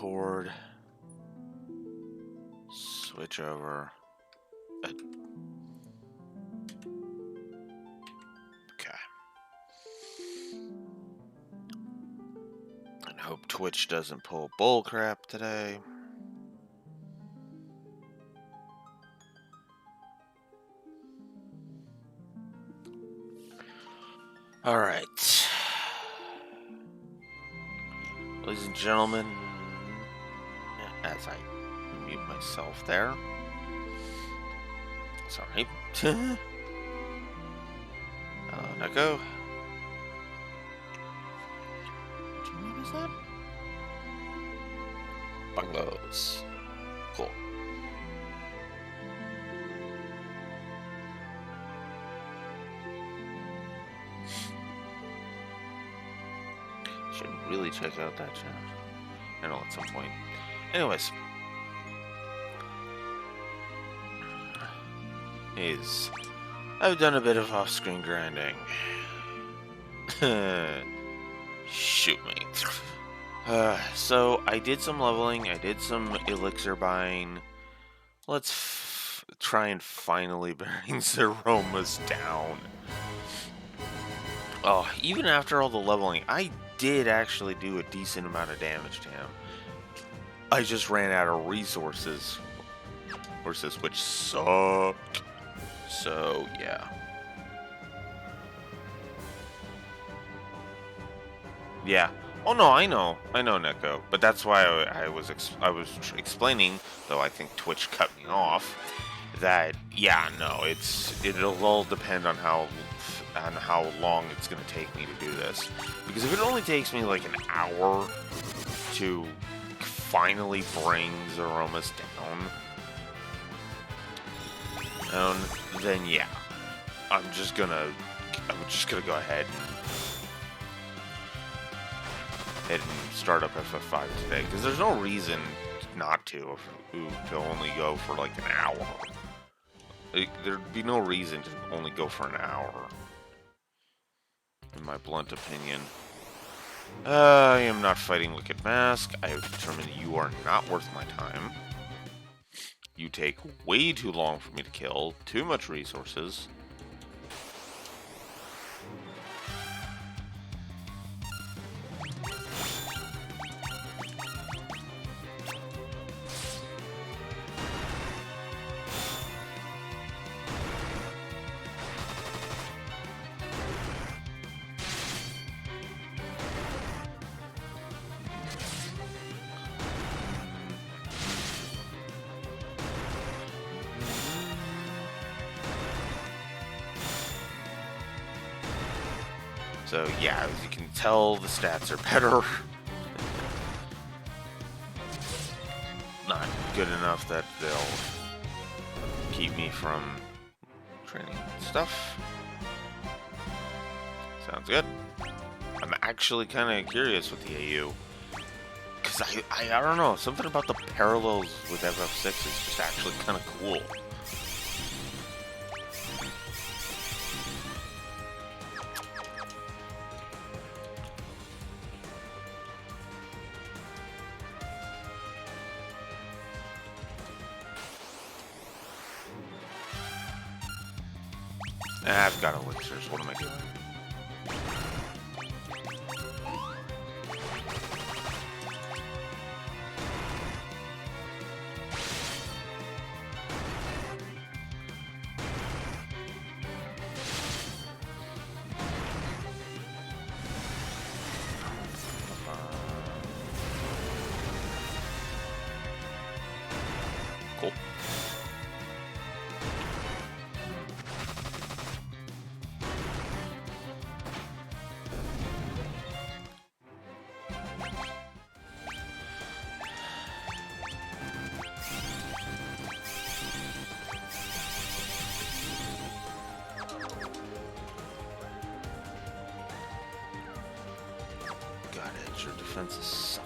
record. Switch over. Okay. And hope Twitch doesn't pull bull crap today. All right. Ladies and gentlemen, as I mute myself there. Sorry. Neko. Which one is that? Bungalows. Cool. Should really check out that channel. I know at some point. Anyways. I've done a bit of off-screen grinding. Shoot me. So I did some leveling, I did some elixir buying. Let's try and finally bring Zeromas down. Oh, even after all the leveling, I did actually do a decent amount of damage to him. I just ran out of resources, which sucked. So, yeah. Yeah. Oh, no, I know, Neko. But that's why I was explaining, though I think Twitch cut me off, that, yeah, no, it'll all depend on how long it's going to take me to do this. Because if it only takes me like an hour to finally bring Zeromas down, then yeah, I'm just gonna go ahead and start up FF5 today, because there's no reason not to only go for like an hour. There'd be no reason to only go for an hour, in my blunt opinion. I am not fighting Wicked Mask. I have determined you are not worth my time. You take way too long for me to kill, too much resources. So yeah, as you can tell, the stats are better. Not good enough that they'll keep me from training stuff. Sounds good. I'm actually kind of curious with the AU. Because I don't know, something about the parallels with FF6 is just actually kind of cool. I've got elixirs, what am I doing? Cool. Your defenses suck.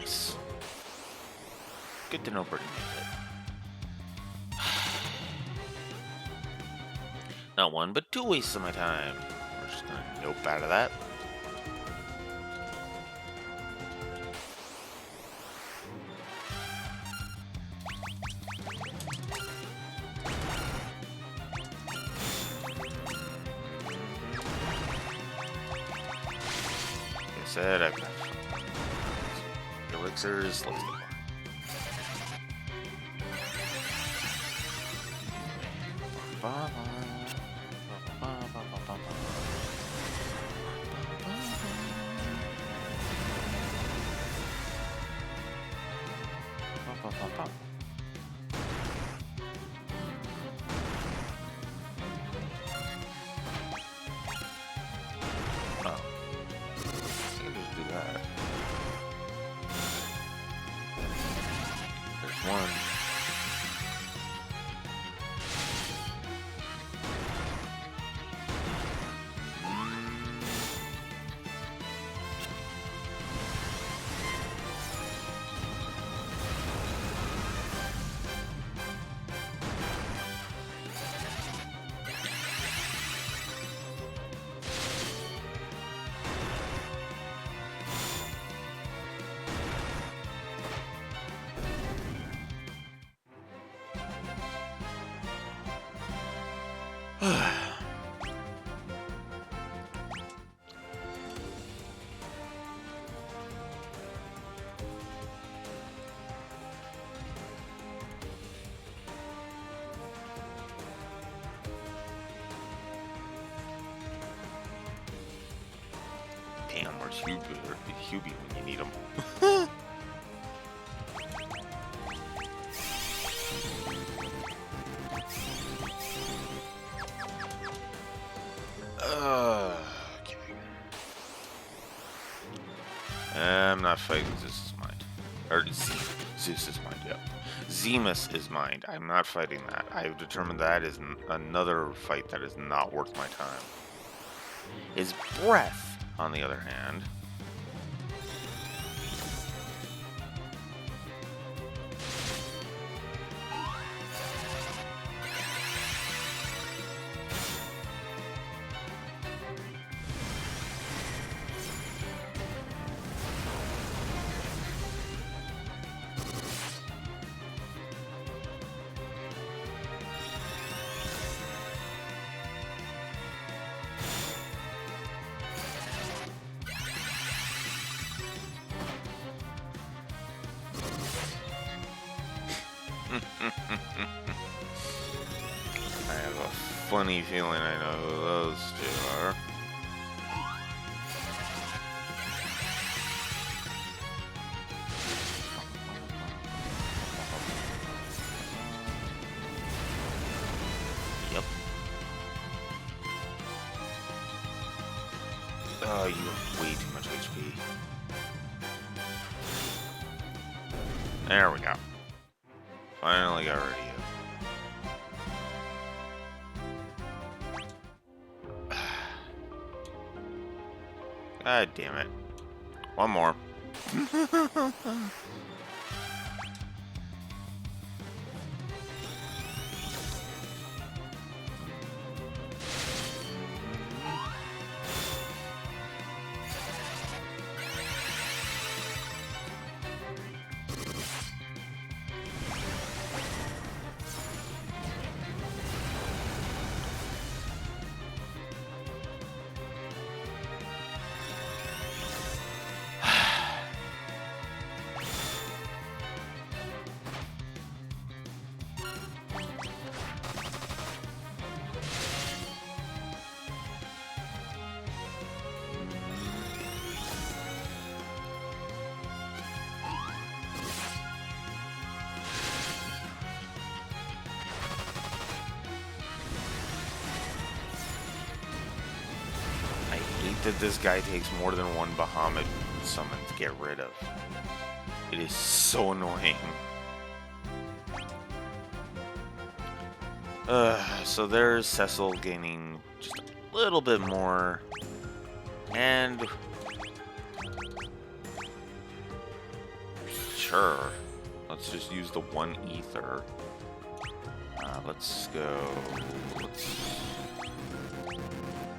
Nice. Good to know Birdie made it. Not one, but 2 wastes of my time. We're just gonna nope out of that. Like I said, I've got elixirs. Let's go. Damn, where's Hubie when you need him? Okay. I'm not fighting Zeus's mind. Or Zeus's mind, yep. Zemus is mind. I'm not fighting that. I've determined that is another fight that is not worth my time. His breath, on the other hand, I have a funny feeling I know who those two are. Yep. Oh, you have way too much HP. There we go. Finally got rid of you. God damn it. One more. That this guy takes more than one Bahamut summon to get rid of. It is so annoying. So there's Cecil gaining just a little bit more. And Sure. Let's just use the one ether. Let's go.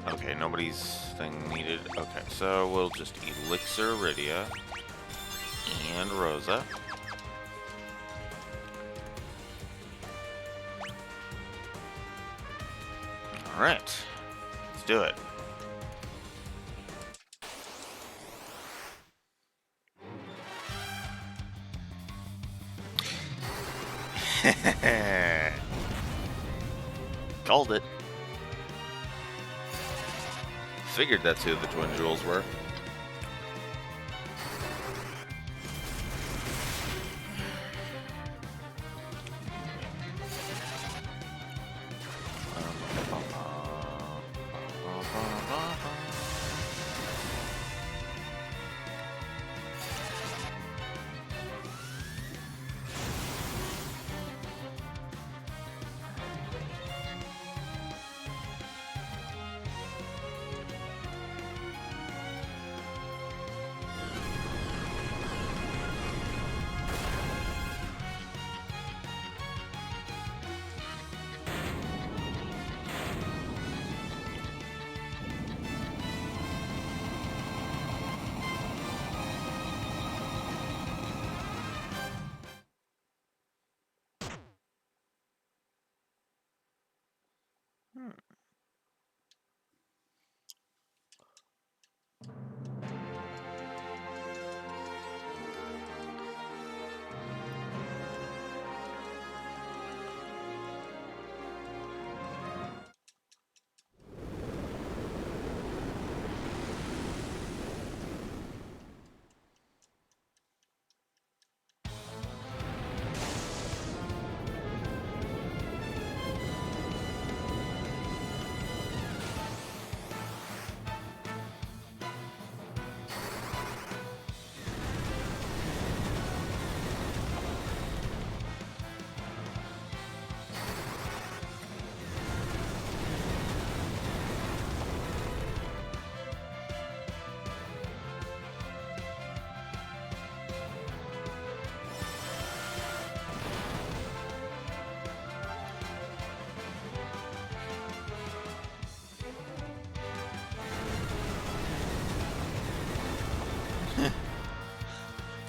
Okay, nobody's thing needed. Okay, so we'll just Elixir Iridia and Rosa. Alright, let's do it. Called it. Figured that's who the Twin Jewels were.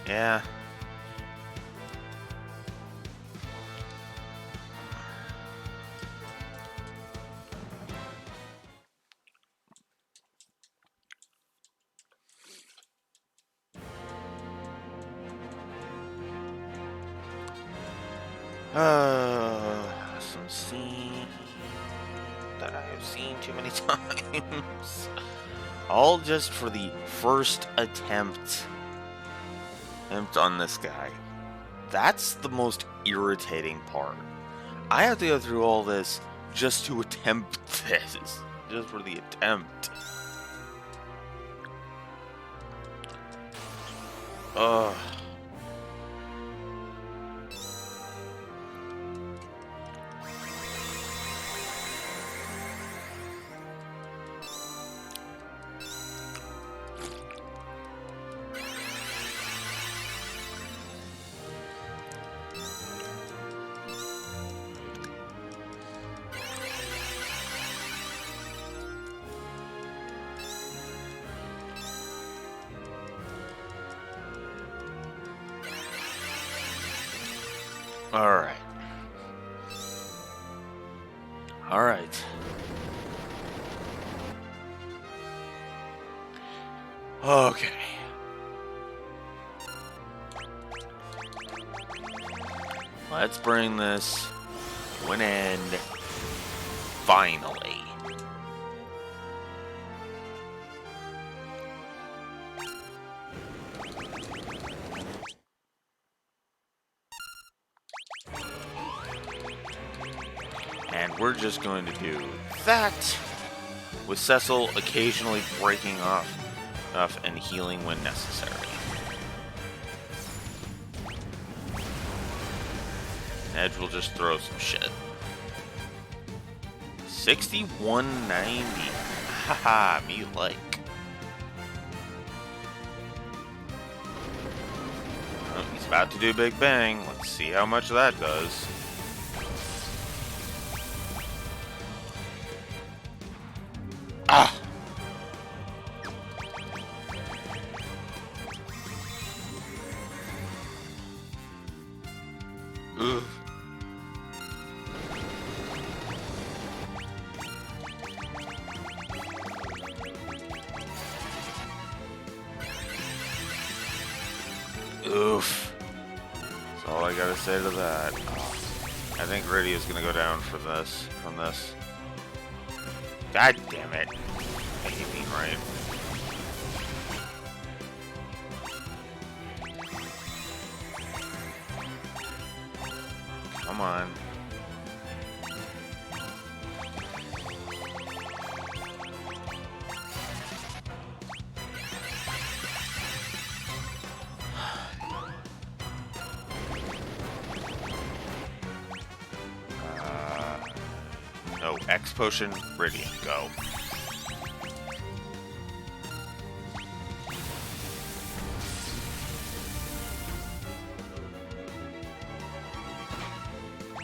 Yeah. Some scene that I have seen too many times. All just for the first attempt on this guy. That's the most irritating part. I have to go through all this just to attempt this. Just for the attempt. Ugh. Alright. Alright. Okay. Let's bring this to an end. Finally. And we're just going to do that with Cecil occasionally breaking off and healing when necessary. Edge will just throw some shit. 6190. Haha, me like. Oh, he's about to do Big Bang. Let's see how much that does. Ah! Ugh. Oof. That's all I gotta say to that. Oh, I think Rydia's gonna go down for this, from this. God damn it. I hate being right. Come on. No, X potion, Rydia, go.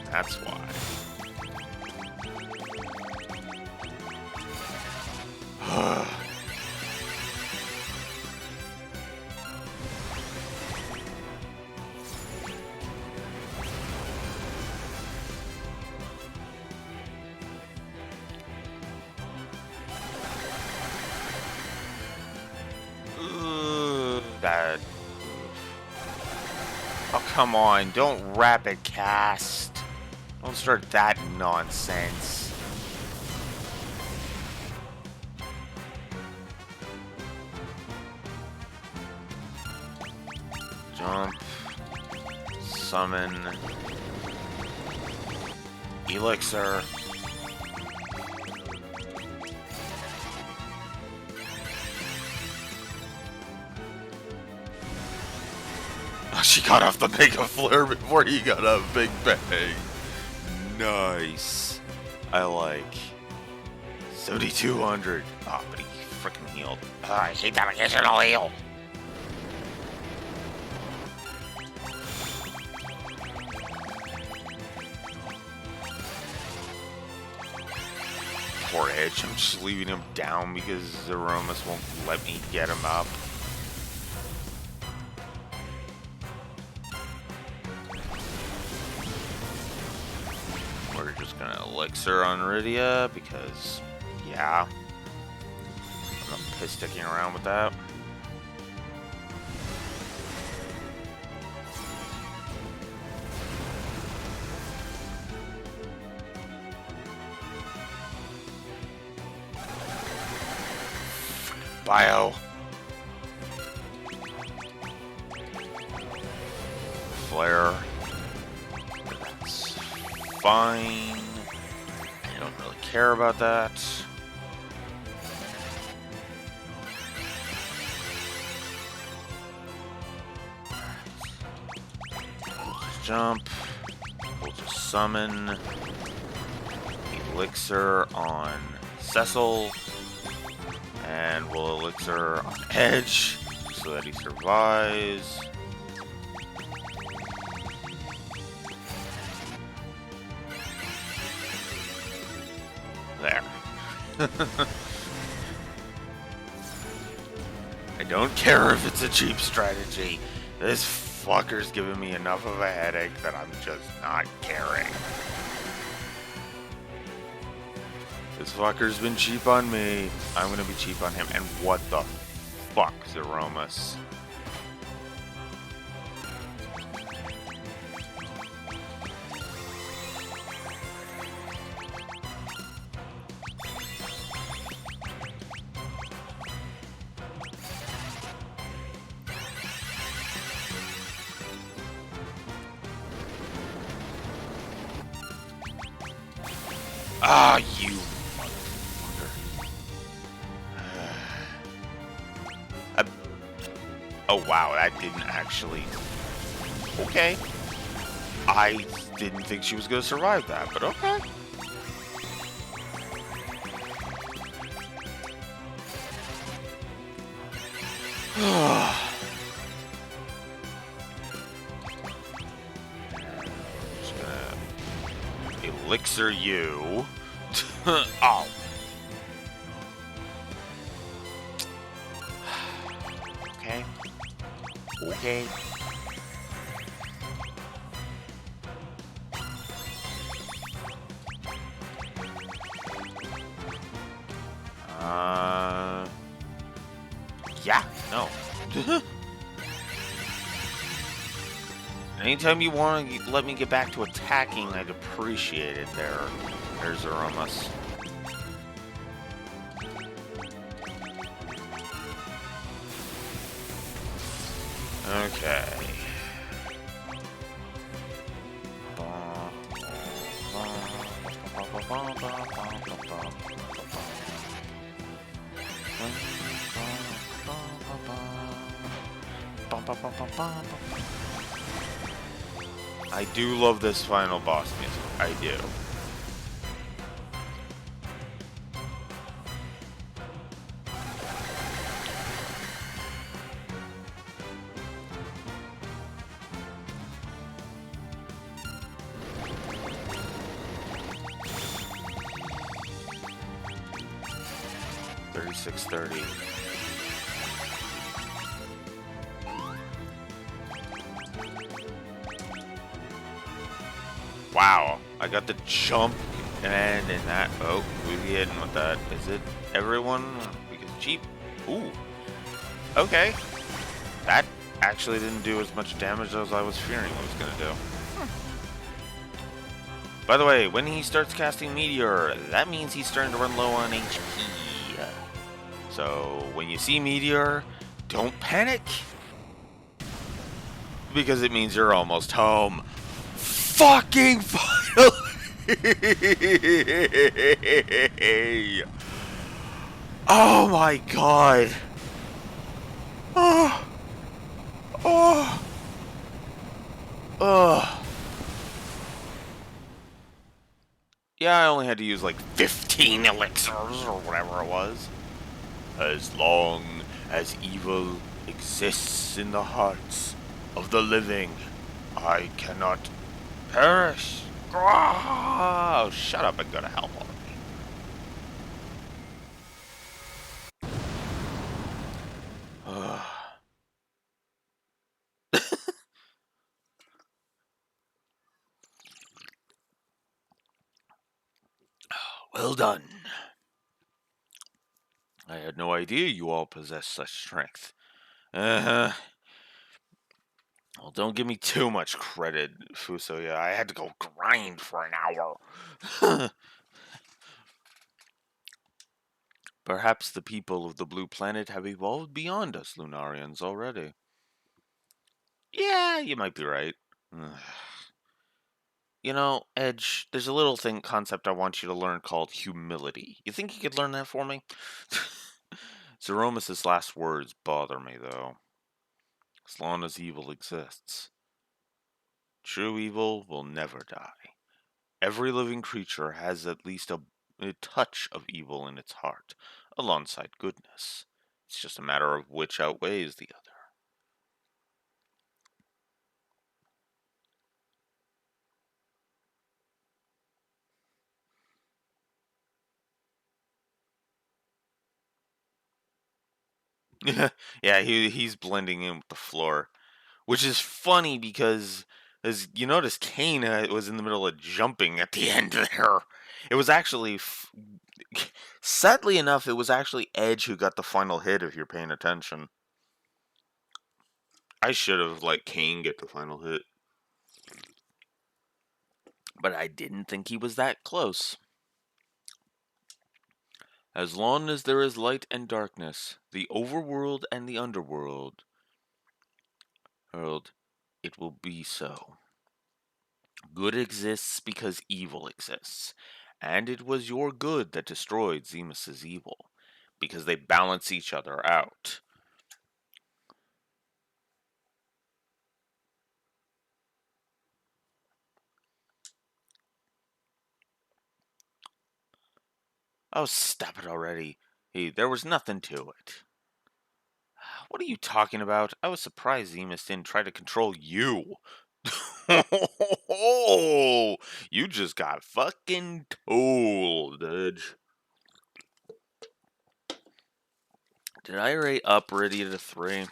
That's why. That. Oh, come on. Don't rapid cast. Don't start that nonsense. Jump. Summon. Elixir. She got off the Mega Flare before he got a Big Bang. Nice. I like. 7,200. Oh, but he freaking healed. Oh, I hate that occasional heal. Poor Edge. I'm just leaving him down because Aromas won't let me get him up. We're just gonna Elixir on Rydia because, yeah, I'm not pissed sticking around with that. Bio. Flare. That's fine. I don't really care about that. We'll just jump. We'll just summon. Elixir on Cecil. And we'll Elixir on Edge so that he survives. There. I don't care if it's a cheap strategy. This fucker's giving me enough of a headache that I'm just not caring. This fucker's been cheap on me. I'm gonna be cheap on him. And what the fuck, Zeromus? Ah, you motherfucker. Oh, wow, that didn't actually... Okay. I didn't think she was going to survive that, but okay. Elixir you. Oh. Okay. Okay. Yeah, no. Anytime you want to let me get back to attacking, I'd appreciate it there. There's Aromas. Okay. I do love this final boss music. I do. $36.30. Wow, I got the jump and in that. Oh, who's he hitting with that? Is it everyone? Because cheap. Ooh. Okay. That actually didn't do as much damage as I was fearing it was gonna do. By the way, when he starts casting Meteor, that means he's starting to run low on HP. So when you see Meteor, don't panic. Because it means you're almost home. Fucking finally! Oh my god. Oh. Oh. Oh. Yeah, I only had to use like 15 elixirs or whatever it was. As long as evil exists in the hearts of the living, I cannot perish. Oh, shut up and go to hell already. Well done. I had no idea you all possess such strength. Uh-huh. Well, don't give me too much credit, Fusoya. I had to go grind for an hour. Perhaps the people of the blue planet have evolved beyond us Lunarians already. Yeah, you might be right. You know, Edge, there's a little concept I want you to learn called humility. You think you could learn that for me? Zeromus' last words bother me, though. As long as evil exists. True evil will never die. Every living creature has at least a touch of evil in its heart, alongside goodness. It's just a matter of which outweighs the other. Yeah, he's blending in with the floor, which is funny because, as you notice, Kane was in the middle of jumping at the end there. It was actually, sadly enough, it was actually Edge who got the final hit. If you're paying attention, I should have let Kane get the final hit, but I didn't think he was that close. As long as there is light and darkness, the overworld and the underworld, it will be so. Good exists because evil exists, and it was your good that destroyed Zemus's evil, because they balance each other out. Oh, stop it already. Hey, there was nothing to it. What are you talking about? I was surprised Zemus didn't try to control you. Oh, you just got fucking told, Edge. Did I rate up ready to 3?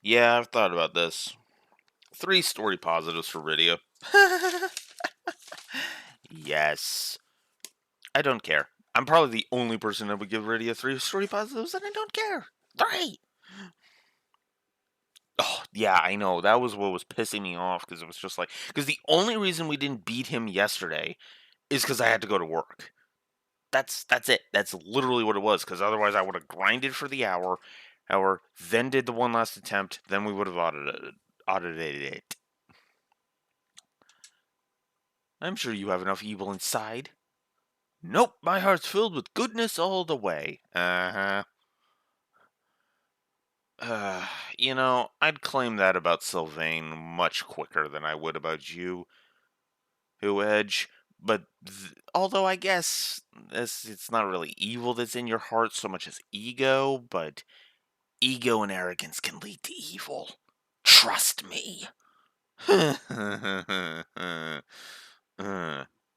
Yeah, I've thought about this. 3 story positives for Rydia. Yes. I don't care. I'm probably the only person that would give Rydia 3 story positives, and I don't care. 3! Oh, yeah, I know. That was what was pissing me off, because it was just like... Because the only reason we didn't beat him yesterday is because I had to go to work. That's it. That's literally what it was, because otherwise I would have grinded for the hour, then did the one last attempt, then we would have audited it. I'm sure you have enough evil inside. Nope, my heart's filled with goodness all the way. Uh-huh. I'd claim that about Sylvain much quicker than I would about you, who Edge. But although I guess it's not really evil that's in your heart so much as ego, but ego and arrogance can lead to evil. Trust me.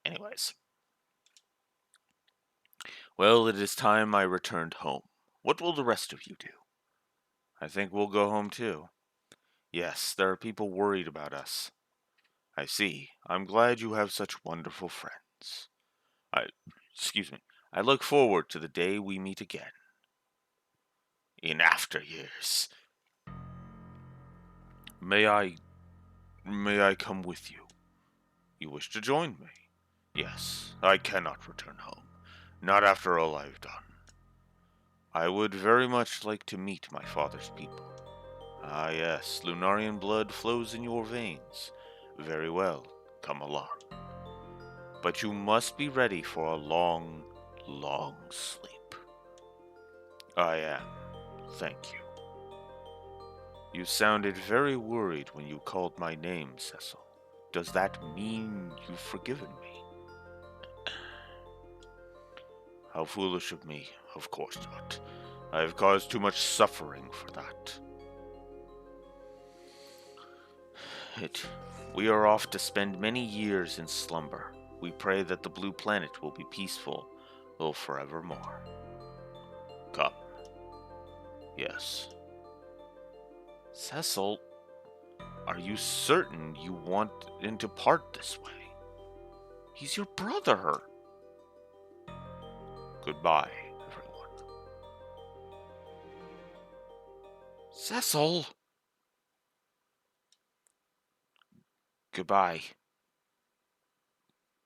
Anyways. Well, it is time I returned home. What will the rest of you do? I think we'll go home too. Yes, there are people worried about us. I see. I'm glad you have such wonderful friends. I, excuse me. I look forward to the day we meet again. In after years. May I come with you? You wish to join me? Yes, I cannot return home. Not after all I've done. I would very much like to meet my father's people. Ah yes, Lunarian blood flows in your veins. Very well, come along. But you must be ready for a long, long sleep. I am. Thank you. You sounded very worried when you called my name, Cecil. Does that mean you've forgiven me? How foolish of me. Of course not. I have caused too much suffering for that. We are off to spend many years in slumber. We pray that the blue planet will be peaceful, though forevermore. Come. Yes. Cecil, are you certain you want him to part this way? He's your brother. Goodbye, everyone. Cecil! Goodbye.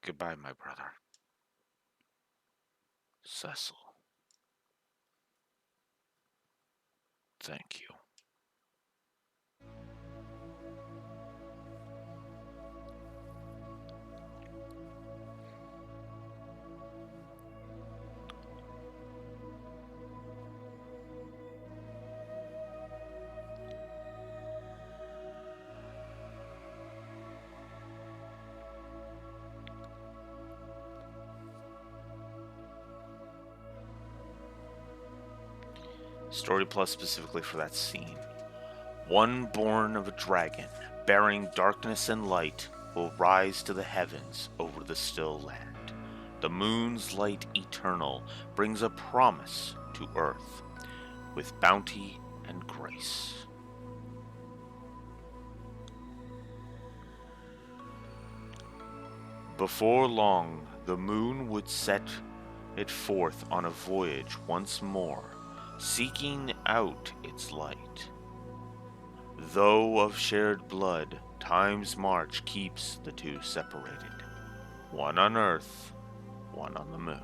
Goodbye, my brother. Cecil. Thank you. Story Plus specifically for that scene. One born of a dragon, bearing darkness and light, will rise to the heavens over the still land. The moon's light eternal brings a promise to earth, with bounty and grace. Before long, the moon would set it forth on a voyage once more, seeking out its light. Though of shared blood, time's march keeps the two separated. One on Earth, one on the moon.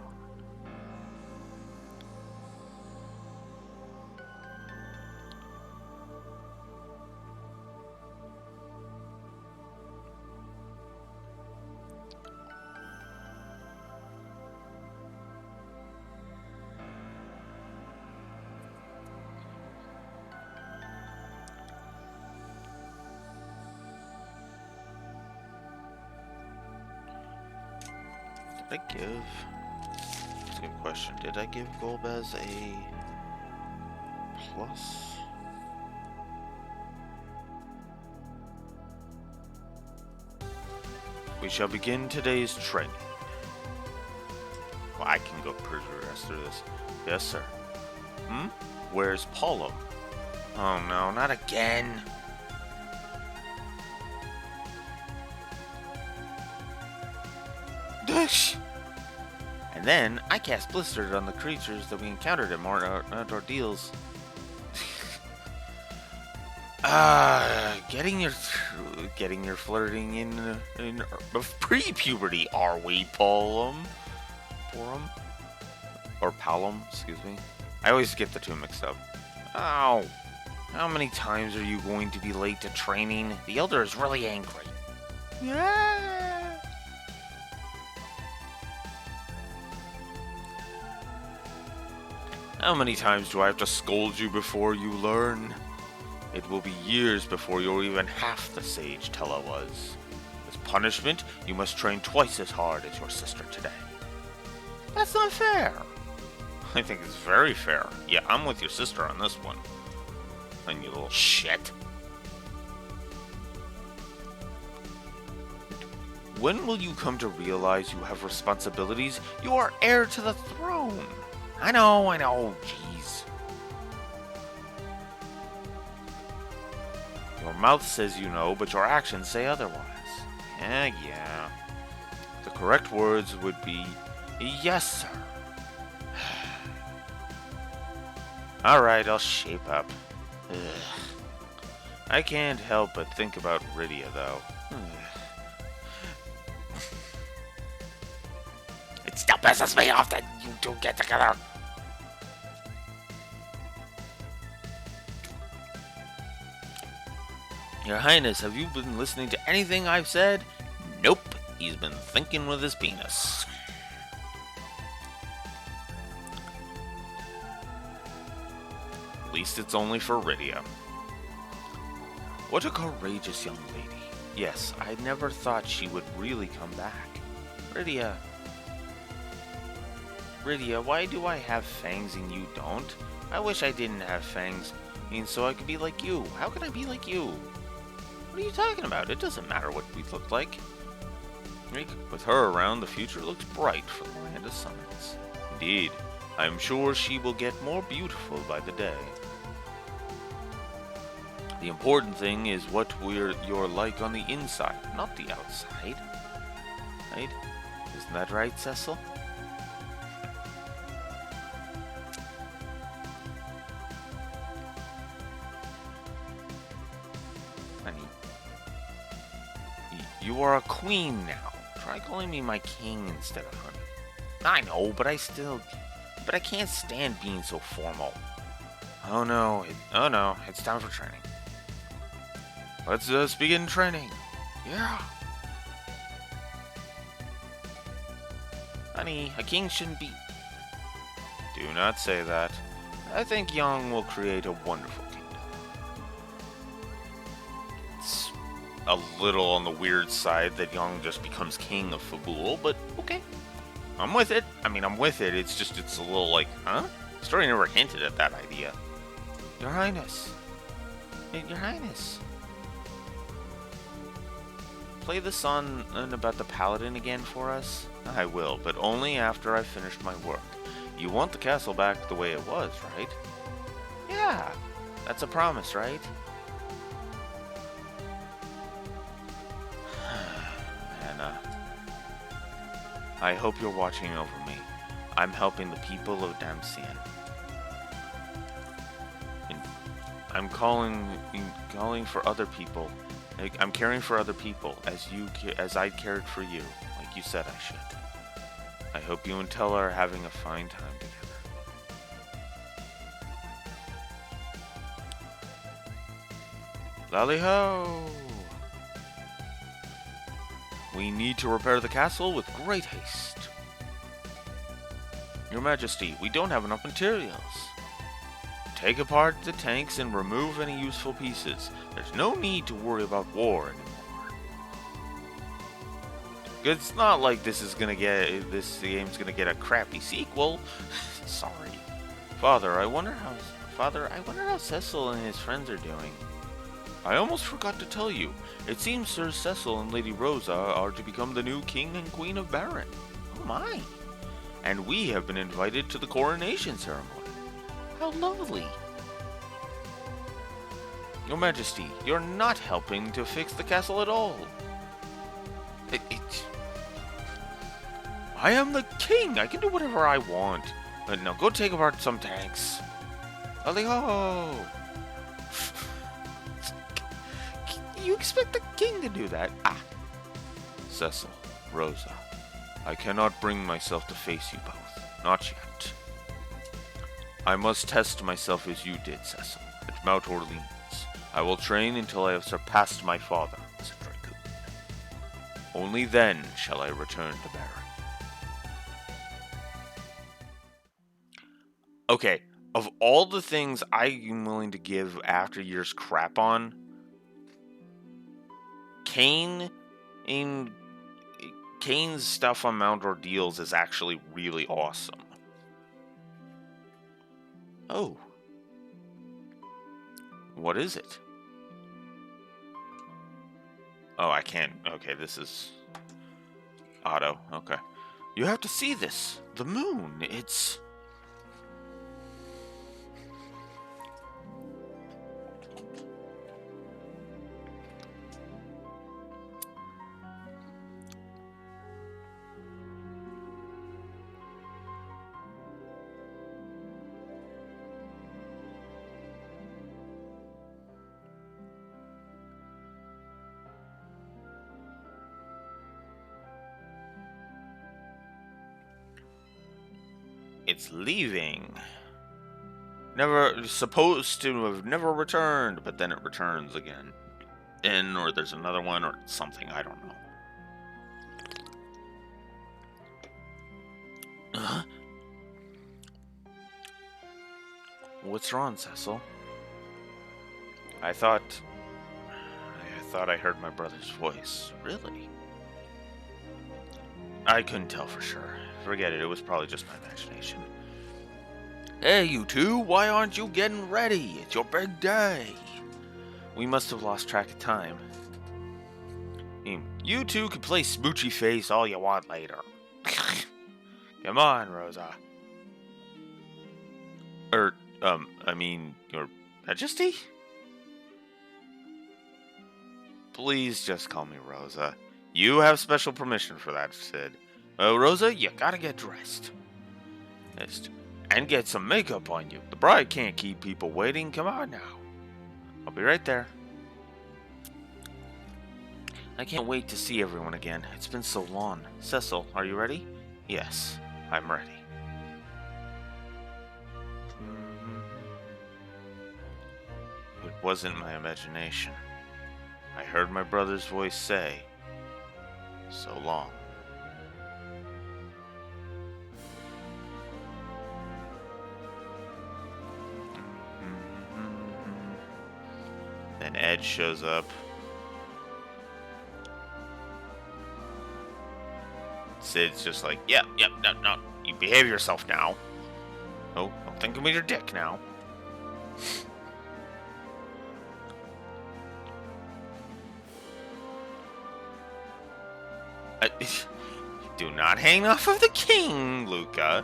Did I give... That's a good question. Did I give Golbez a... plus. We shall begin today's training. Well, I can go progress through this. Yes, sir. Where's Paulo? Oh no, not again. Dish! And then I cast Blizzard on the creatures that we encountered at more ordeals. Getting your flirting in pre-puberty, are we, Porum? Or Palum, excuse me. I always get the two mixed up. Ow! How many times are you going to be late to training? The Elder is really angry. Yeah. How many times do I have to scold you before you learn? It will be years before you're even half the sage Tella was. As punishment, you must train twice as hard as your sister today. That's not fair. I think it's very fair. Yeah, I'm with your sister on this one. And you little shit. When will you come to realize you have responsibilities? You are heir to the throne. I know, jeez. Your mouth says you know, but your actions say otherwise. Yeah. The correct words would be, yes, sir. Alright, I'll shape up. Ugh. I can't help but think about Rydia, though. It still pisses me off that you two get together. Your Highness, have you been listening to anything I've said? Nope. He's been thinking with his penis. At least it's only for Rydia. What a courageous young lady. Yes, I never thought she would really come back. Rydia, why do I have fangs and you don't? I wish I didn't have fangs, so I could be like you. How can I be like you? What are you talking about? It doesn't matter what we look like. With her around, the future looks bright for the Land of Summons. Indeed, I am sure she will get more beautiful by the day. The important thing is what you're like on the inside, not the outside. Right? Isn't that right, Cecil? Honey, you are a queen now. Try calling me my king instead of honey. I know, but I can't stand being so formal. Oh no, it's time for training. Let's begin training. Yeah. Honey, a king shouldn't be... Do not say that. I think Yang will create a wonderful kingdom. It's a little on the weird side that Yang just becomes king of Fabul, but okay. I'm with it. It's just, it's a little like, huh? The story never hinted at that idea. Your Highness. Your Highness. Play the song about the paladin again for us? I will, but only after I've finished my work. You want the castle back the way it was, right? Yeah, that's a promise, right? Anna, I hope you're watching over me. I'm helping the people of Damcyan. I'm calling for other people. I'm caring for other people as I cared for you, like you said I should. I hope you and Tella are having a fine time together. Lally-ho! We need to repair the castle with great haste. Your Majesty, we don't have enough materials. Take apart the tanks and remove any useful pieces. There's no need to worry about war anymore. It's not like this game's gonna get a crappy sequel. Sorry. Father, I wonder how Father, I wonder how Cecil and his friends are doing. I almost forgot to tell you. It seems Sir Cecil and Lady Rosa are to become the new King and Queen of Baron. Oh my! And we have been invited to the coronation ceremony. How lovely! Your Majesty, you're not helping to fix the castle at all. I am the king! I can do whatever I want. But now go take apart some tanks. Alley-ho! You expect the king to do that? Ah. Cecil, Rosa, I cannot bring myself to face you both. Not yet. I must test myself as you did, Cecil, at Mount Orleans. I will train until I have surpassed my father, said Draco. Only then shall I return to Baron. Okay, of all the things I am willing to give after years crap on, Kane's stuff on Mount Ordeals is actually really awesome. Oh. What is it? Oh, I can't. Okay, this is auto. Okay. You have to see this. The moon. It's... It's leaving. Never supposed to have never returned, but then it returns again. Or there's another one or something, I don't know. What's wrong, Cecil? I thought I heard my brother's voice. Really? I couldn't tell for sure. Forget it, it was probably just my imagination. Hey, you two, why aren't you getting ready? It's your big day. We must have lost track of time. You two can play smoochy face all you want later. Come on, Rosa. I mean, Your Majesty? Please just call me Rosa. You have special permission for that, Sid. Rosa, you gotta get dressed. And get some makeup on you. The bride can't keep people waiting. Come on now. I'll be right there. I can't wait to see everyone again. It's been so long. Cecil, are you ready? Yes, I'm ready. It wasn't my imagination. I heard my brother's voice say, so long. Then Ed shows up. Sid's just like, yep, no, you behave yourself now. Oh, don't think of me your dick now. Do not hang off of the king, Luca.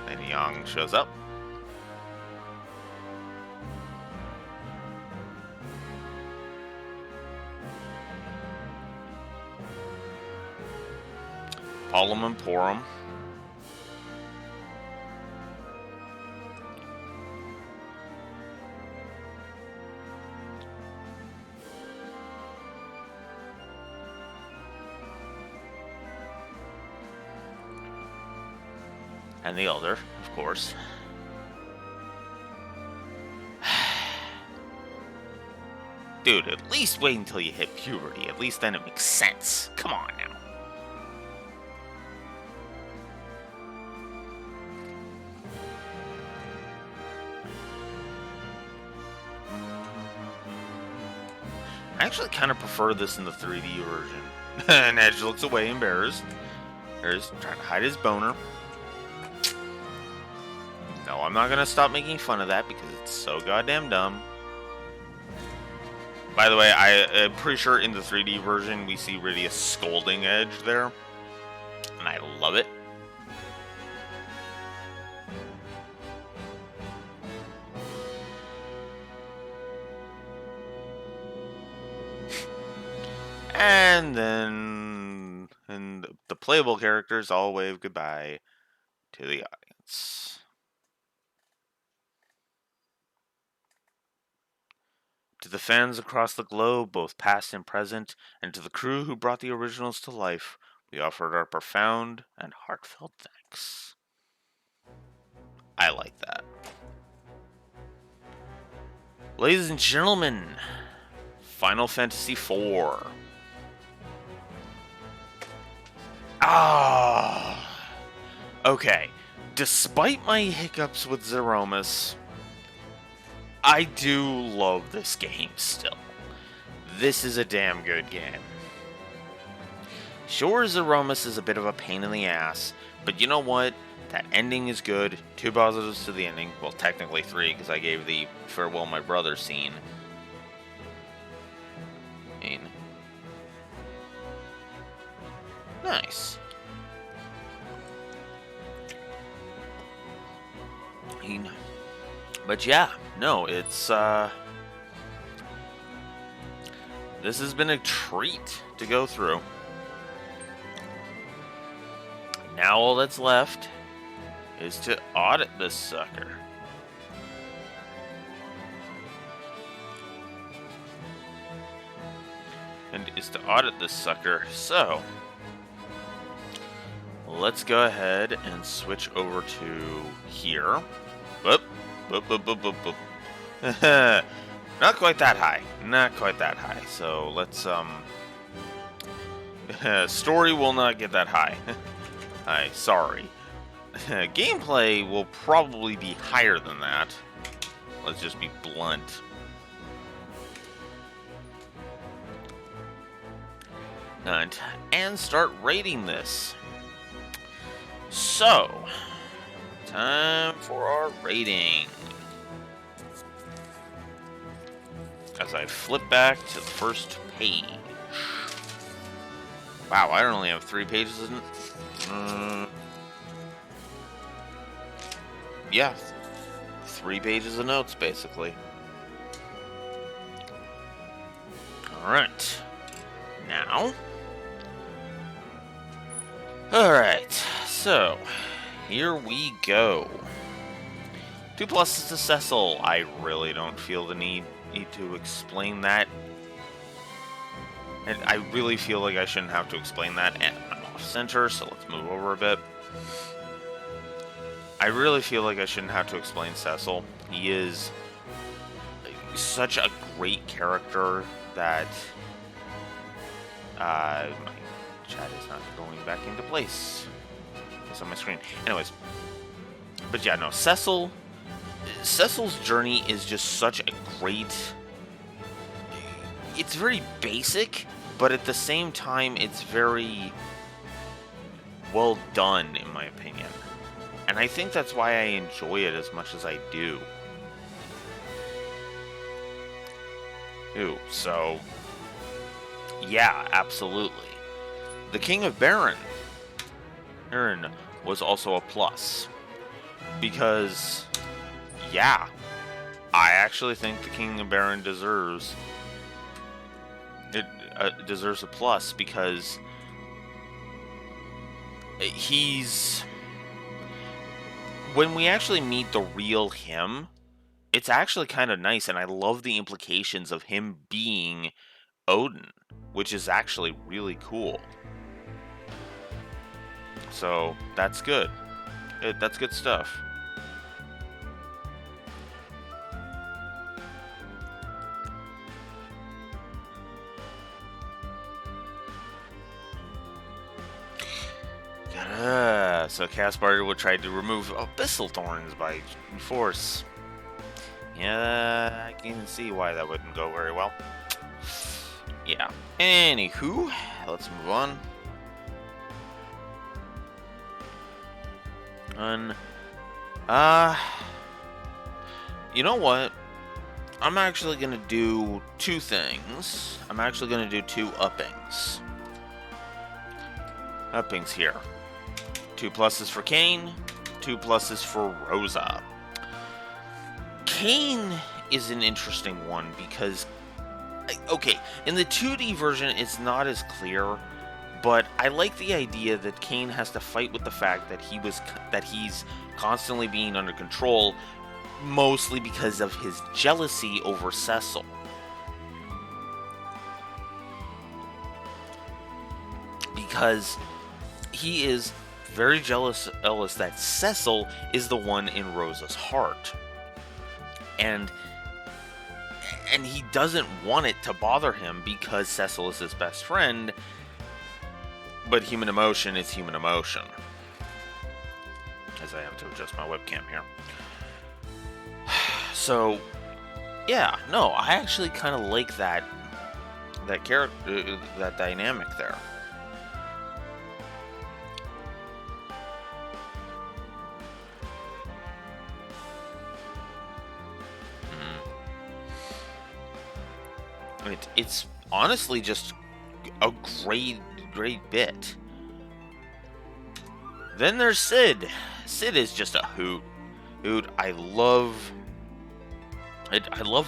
Then Yang shows up. Polum and Porum. And the Elder, of course. Dude, at least wait until you hit puberty. At least then it makes sense. Come on now. I actually kind of prefer this in the 3D version. And Edge looks away embarrassed. There's trying to hide his boner. I'm not gonna stop making fun of that because it's so goddamn dumb. By the way, I'm pretty sure in the 3D version we see really a scolding edge there, and I love it. And then the playable characters all wave goodbye to the audience. To the fans across the globe, both past and present, and to the crew who brought the originals to life, we offered our profound and heartfelt thanks. I like that. Ladies and gentlemen, Final Fantasy IV. Okay. Despite my hiccups with Zeromus, I do love this game still. This is a damn good game. Sure, Zeromus is a bit of a pain in the ass, but you know what? That ending is good. 2 positives to the ending. Well, technically 3, because I gave the Farewell My Brother scene. Nice. But yeah, no, it's this has been a treat to go through. Now all that's left is to audit this sucker. So let's go ahead and switch over to here. Whoop. Not quite that high. So let's story will not get that high. Sorry. Gameplay will probably be higher than that. Let's just be blunt. And start rating this. So, time for our rating. As I flip back to the first page. Wow, I only have 3 pages in it. Yeah, 3 pages of notes, basically. Alright. Now. Alright, so here we go. 2 pluses to Cecil. I really don't feel the need to explain that. And I really feel like I shouldn't have to explain that. And I'm off center, so let's move over a bit. I really feel like I shouldn't have to explain Cecil. He is such a great character that my chat is not going back into place. It's on my screen. Anyways, but yeah, no, Cecil's journey is just such a great. It's very basic, but at the same time, it's very well done, in my opinion. And I think that's why I enjoy it as much as I do. So yeah, absolutely. The King of Baron was also a plus. Because, yeah, I actually think the King of Baron deserves a plus because when we actually meet the real him, it's actually kind of nice, and I love the implications of him being Odin, which is actually really cool. So that's good. That's good stuff. So Caspar would try to remove abyssal thorns by force. Yeah, I can see why that wouldn't go very well. Yeah. Anywho, let's move on. You know what? I'm actually going to do two things. I'm actually going to do two uppings. Uppings here. 2 pluses for Kane, 2 pluses for Rosa. Kane is an interesting one because, okay, in the 2D version, it's not as clear, but I like the idea that Kane has to fight with the fact that he's constantly being under control, mostly because of his jealousy over Cecil. Because he is very jealous that Cecil is the one in Rosa's heart. And he doesn't want it to bother him because Cecil is his best friend, but human emotion is human emotion. As I have to adjust my webcam here. So, yeah, no, I actually kind of like that character, that dynamic there. It's honestly just a great bit. Then there's Sid. Sid is just a hoot. Dude, I love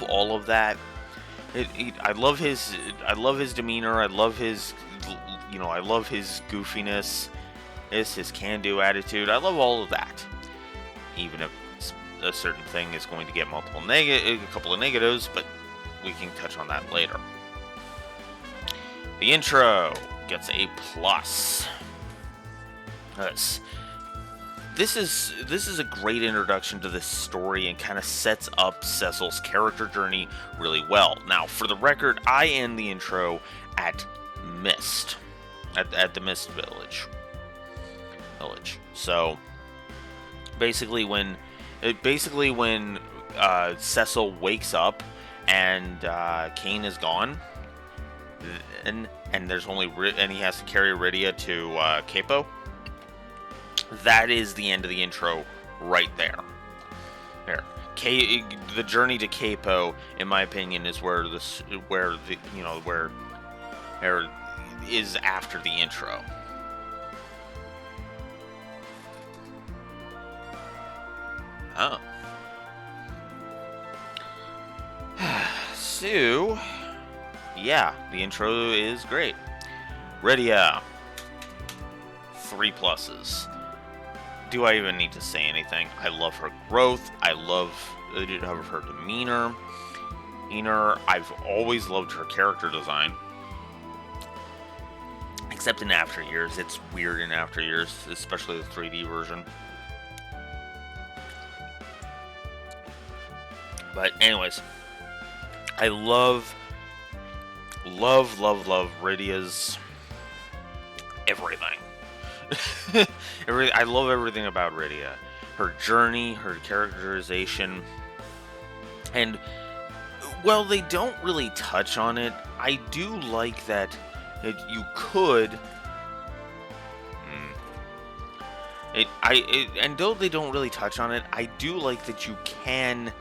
all of that. I love his demeanor. I love his goofiness. His can-do attitude. I love all of that. Even if a certain thing is going to get a couple of negatives, but we can touch on that later. The intro gets a plus. This is a great introduction to this story and kind of sets up Cecil's character journey really well. Now, for the record, I end the intro at Mist, at the Mist Village. So, basically, when Cecil wakes up and Kane is gone, and there's only and he has to carry Rydia to Capo. That is the end of the intro right there. The journey to Capo, in my opinion, is where is after the intro. Oh. So, yeah, the intro is great. Rydia, 3 pluses. Do I even need to say anything? I love her growth. I love her demeanor. I've always loved her character design. Except in After Years. It's weird in After Years, especially the 3D version. But anyways, I love Rydia's everything. I love everything about Rydia. Her journey, her characterization. And while they don't really touch on it, I do like that you could... And though they don't really touch on it, I do like that you can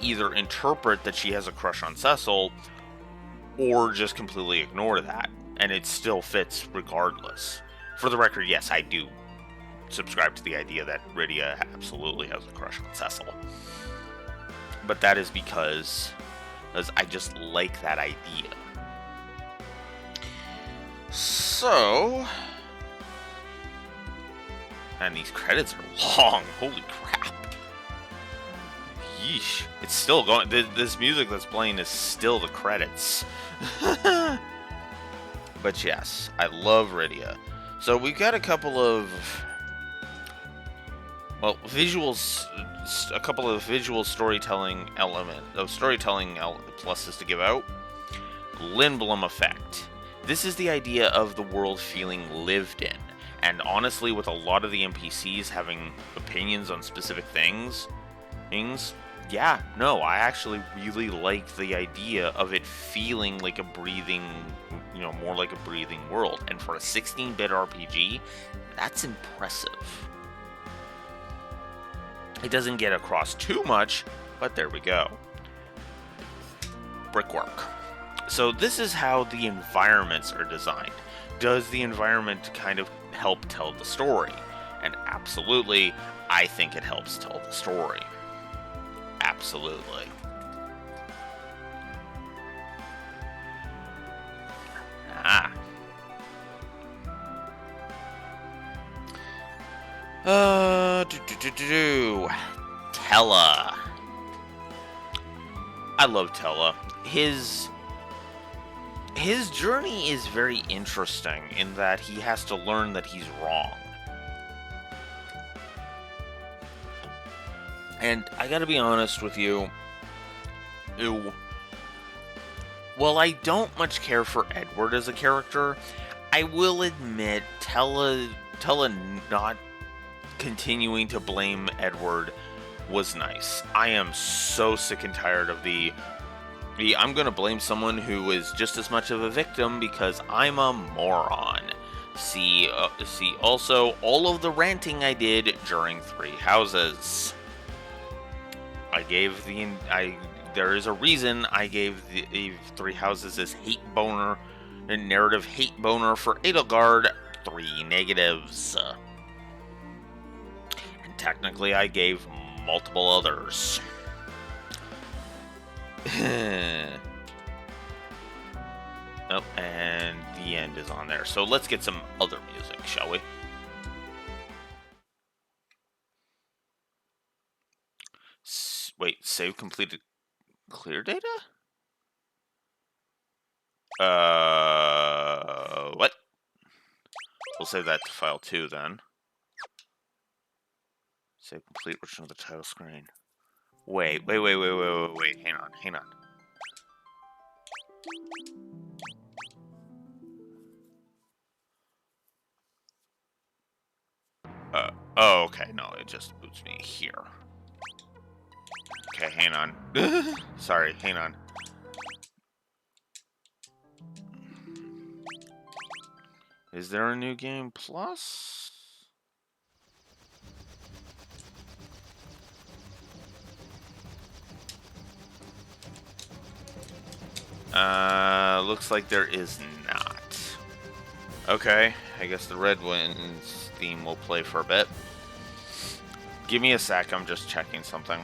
either interpret that she has a crush on Cecil, or just completely ignore that, and it still fits regardless. For the record, yes, I do subscribe to the idea that Rydia absolutely has a crush on Cecil. But that is because I just like that idea. So... And these credits are long. Holy crap. Yeesh. It's still going. This music that's playing is still the credits. But yes, I love Rydia. So we've got a couple of... Well, visuals... A couple of visual storytelling pluses to give out. Lindblom effect. This is the idea of the world feeling lived in. And honestly, with a lot of the NPCs having opinions on specific things, yeah, no, I actually really like the idea of it feeling like a breathing, more like a breathing world. And for a 16-bit RPG, that's impressive. It doesn't get across too much, but there we go. Brickwork. So this is how the environments are designed. Does the environment kind of help tell the story? And absolutely, I think it helps tell the story. Absolutely. Ah. Tella. I love Tella. His journey is very interesting in that he has to learn that he's wrong. And I gotta be honest with you, while I don't much care for Edward as a character, I will admit Tella not continuing to blame Edward was nice. I am so sick and tired of the I'm gonna blame someone who is just as much of a victim because I'm a moron. See also all of the ranting I did during Three Houses. There is a reason I gave the Three Houses as hate boner and narrative hate boner for Edelgard 3 negatives. And technically I gave multiple others. Oh, and the end is on there. So let's get some other music, shall we? Wait, save completed clear data? What? We'll save that to file 2 then. Save complete version of the title screen. Wait. Hang on. Oh, okay. No, it just boots me here. Okay, hang on. Sorry, hang on. Is there a new game plus? Looks like there is not. Okay, I guess the Red Winds theme will play for a bit. Give me a sec, I'm just checking something.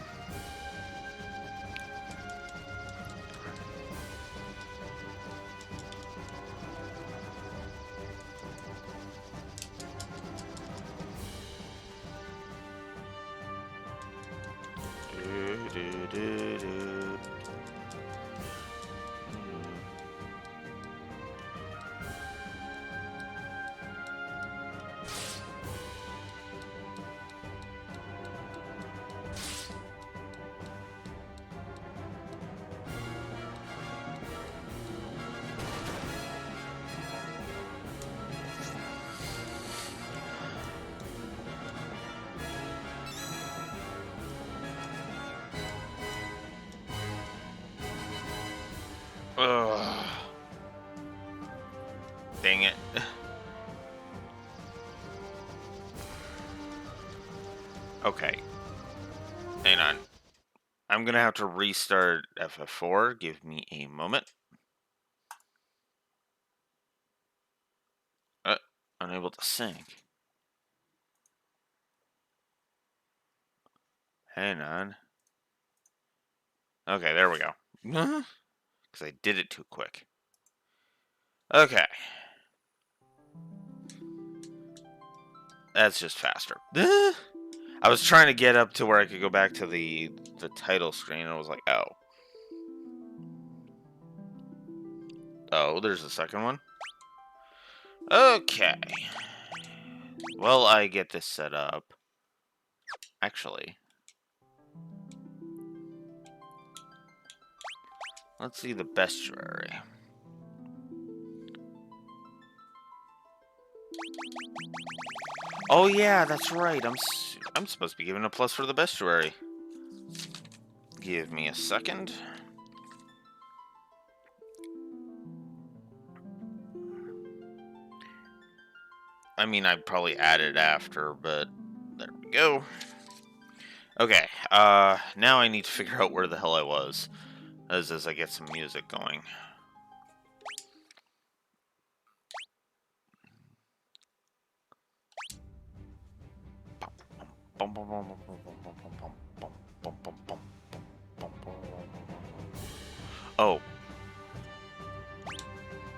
Ugh. Dang it. Okay. Hang on. I'm gonna have to restart FF4. Give me a moment. Unable to sync. Hang on. Okay, there we go. Because I did it too quick. Okay. That's just faster. I was trying to get up to where I could go back to the title screen, and I was like, oh. Oh, there's the second one? Okay. Well, I get this set up. Actually. Let's see the bestiary. Oh yeah, that's right. I'm supposed to be given a plus for the bestiary. Give me a second. I mean, I'd probably add it after, but there we go. Okay, now I need to figure out where the hell I was, as I get some music going. Oh.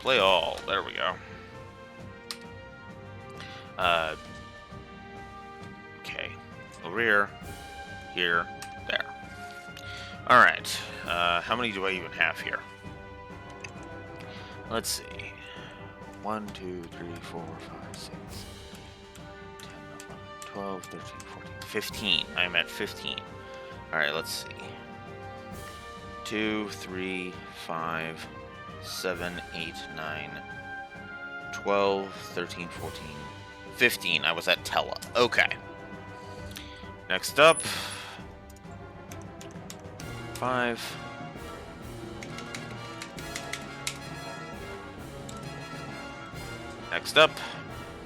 Play all. There we go. Okay. Over here. Here. There. Alright. How many do I even have here? Let's see. 1, 2, 3, 4, 5, 6, 10, 11, 12, 13, 14, 15. I'm at 15. Alright, let's see. 2, 3, 5, 7, 8, 9, 12, 13, 14, 15. I was at Tella. Okay. Next up. 5. Next up.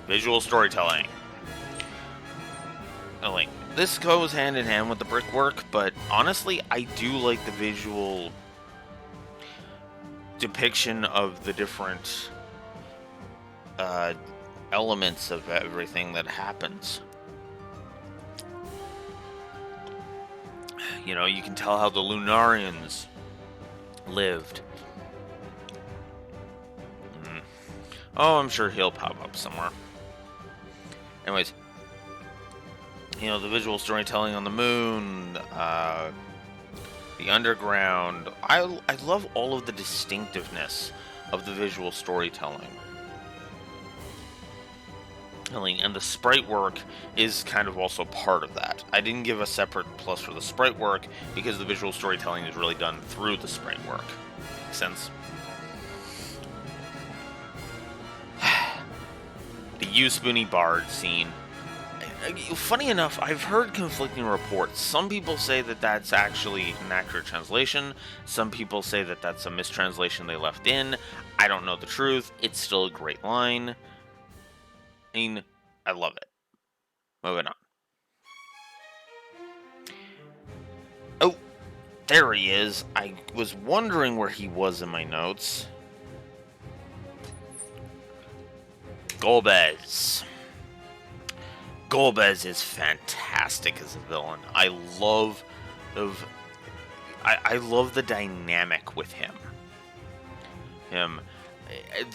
Visual storytelling. Oh, wait. This goes hand in hand with the brickwork, but honestly, I do like the visual depiction of the different elements of everything that happens. You know, you can tell how the Lunarians lived. Oh, I'm sure he'll pop up somewhere. Anyways, you know, the visual storytelling on the moon, the underground. I love all of the distinctiveness of the visual storytelling. And the sprite work is kind of also part of that. I didn't give a separate plus for the sprite work because the visual storytelling is really done through the sprite work. Makes sense? The U-Spoonie Bard scene. Funny enough, I've heard conflicting reports. Some people say that that's actually an accurate translation. Some people say that that's a mistranslation they left in. I don't know the truth. It's still a great line. I mean, I love it. Moving on. Oh, there he is. I was wondering where he was in my notes. Golbez. Golbez is fantastic as a villain. I love the dynamic with him.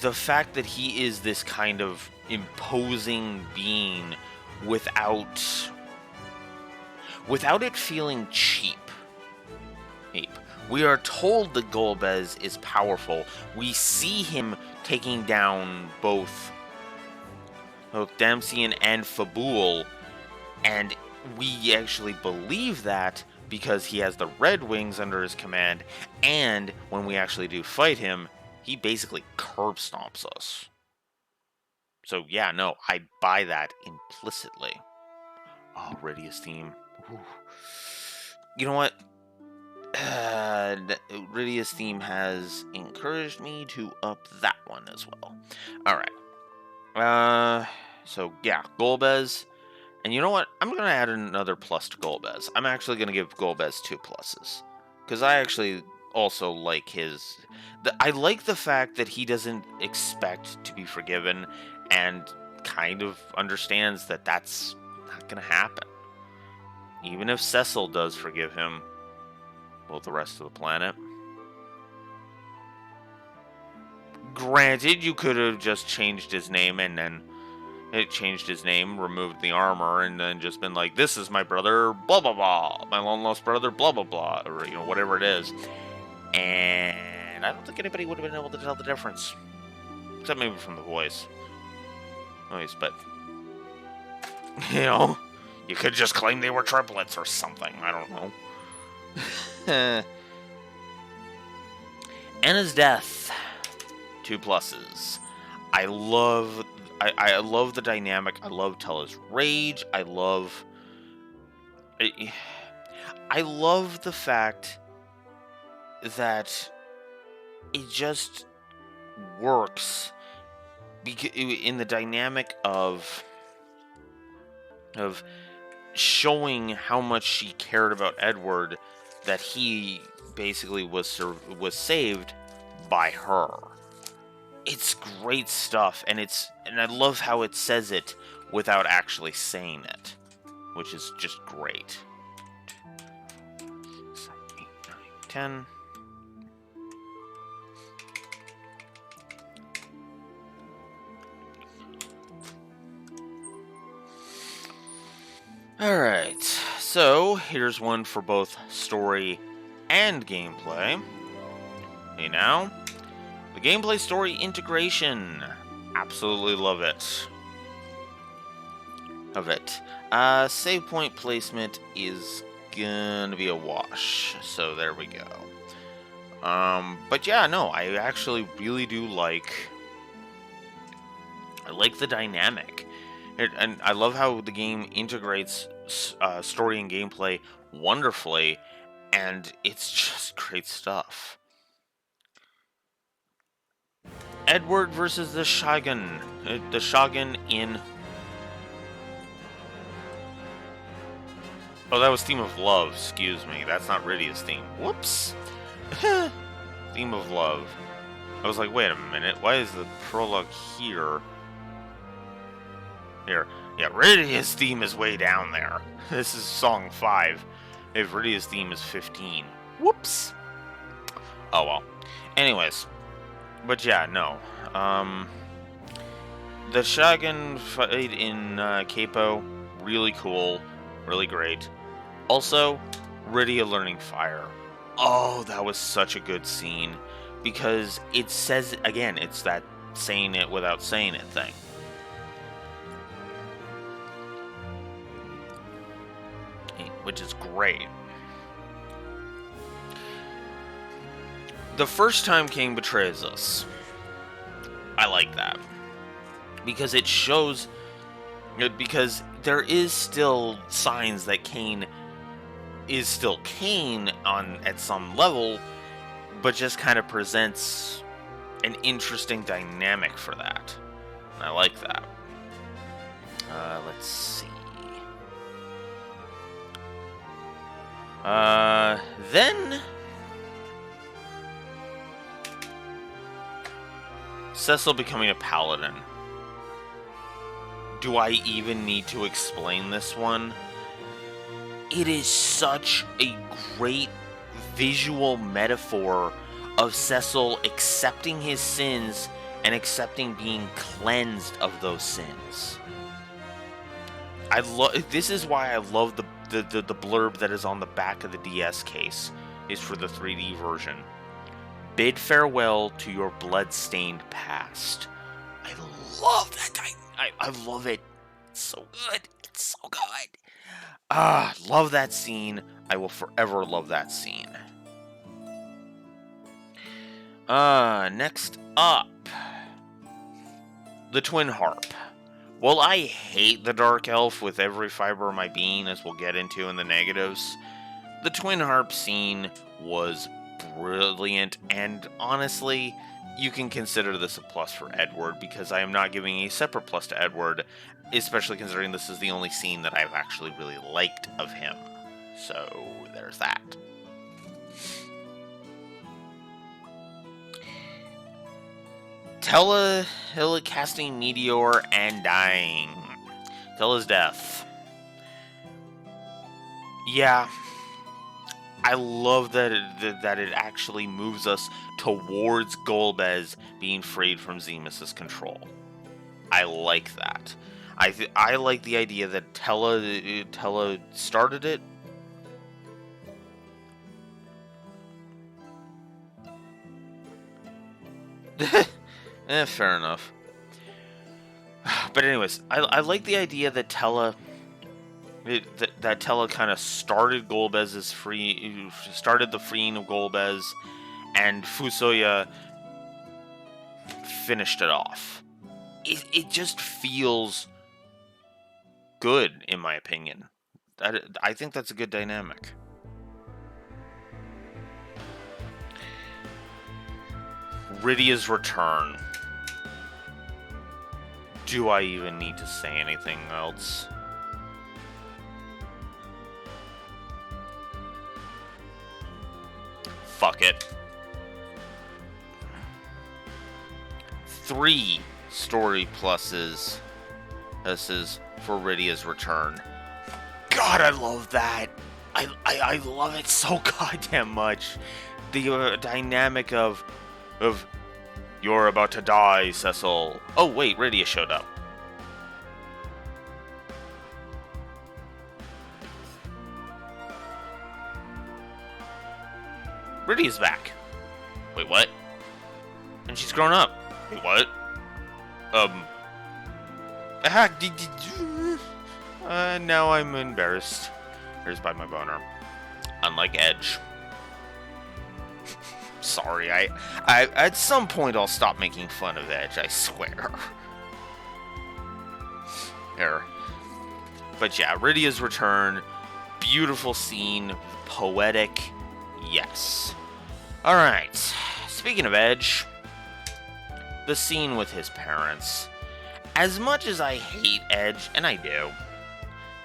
The fact that he is this kind of imposing being without it feeling cheap. We are told that Golbez is powerful. We see him taking down both Damsian and Fabul, and we actually believe that because he has the Red Wings under his command, and when we actually do fight him, he basically curb stomps us. So yeah, no, I buy that implicitly. Oh, Rydia's theme. Ooh. You know what? Rydia's theme has encouraged me to up that one as well. Alright. So yeah, Golbez. And you know what? I'm going to add another plus to Golbez. I'm actually going to give Golbez 2 pluses. Because I actually also like I like the fact that he doesn't expect to be forgiven and kind of understands that that's not going to happen. Even if Cecil does forgive him, will the rest of the planet? Granted, you could have just changed his name and then it changed his name, removed the armor, and then just been like, this is my brother, blah, blah, blah. My long lost brother, blah, blah, blah. Or, you know, whatever it is. And I don't think anybody would have been able to tell the difference. Except maybe from the voice. But, you know, you could just claim they were triplets or something. I don't know. Anna's death. 2 pluses. I love the dynamic. I love Tella's rage. I love the fact that it just works in the dynamic of showing how much she cared about Edward, that he basically was saved by her. It's great stuff, and I love how it says it without actually saying it, which is just great. 7, 8, 9, 10. Alright, so here's one for both story and gameplay. Hey now, the gameplay story integration. Absolutely love it. Save point placement is gonna be a wash, so there we go. But yeah, no, I actually really do like the dynamic. And I love how the game integrates story and gameplay wonderfully, and it's just great stuff. Edward versus the Shogun. The Shogun in... Oh, that was Theme of Love, excuse me. That's not Rydia's theme. Whoops! Theme of Love. I was like, wait a minute, why is the prologue here? Here. Yeah, Rydia's theme is way down there. This is song 5. If Rydia's theme is 15. Whoops! Oh well. Anyways. But yeah, no. The Shogun fight in Capo, really cool. Really great. Also, Rydia learning fire. Oh, that was such a good scene. Because it says, again, it's that saying it without saying it thing. Which is great. The first time Cain betrays us. I like that. Because it shows... Because there is still signs that Cain is still Cain at some level, but just kind of presents an interesting dynamic for that. And I like that. Let's see. Then Cecil becoming a paladin. Do I even need to explain this one? It is such a great visual metaphor of Cecil accepting his sins and accepting being cleansed of those sins. This is why I love the blurb that is on the back of the DS case, is for the 3D version. Bid farewell to your blood-stained past. I love that. I love it. It's so good. It's so good. Love that scene. I will forever love that scene. Next up. The Twin Harp. Well, I hate the Dark Elf with every fiber of my being, as we'll get into in the negatives. The Twin Harp scene was brilliant, and honestly, you can consider this a plus for Edward, because I am not giving a separate plus to Edward, especially considering this is the only scene that I've actually really liked of him. So, there's that. Tella casting Meteor and dying. Tella's death. Yeah. I love that it actually moves us towards Golbez being freed from Zemus's control. I like that. I like the idea that Tella started it. Fair enough. But anyways, I like the idea that Tella kind of started started the freeing of Golbez, and Fusoya finished it off. It just feels good, in my opinion. I think that's a good dynamic. Rydia's return. Do I even need to say anything else? fuck it. 3 story pluses. This is for Rydia's return. God, I love that. I love it so goddamn much. The dynamic of you're about to die, Cecil. Oh wait, Rydia showed up. Rydia's back. Wait, what? And she's grown up. Wait, what? Now I'm embarrassed. Here's by my boner. Unlike Edge. Sorry, I at some point I'll stop making fun of Edge, I swear. Here. But yeah, Rydia's return. Beautiful scene. Poetic. Yes. Alright. Speaking of Edge, the scene with his parents. As much as I hate Edge, and I do,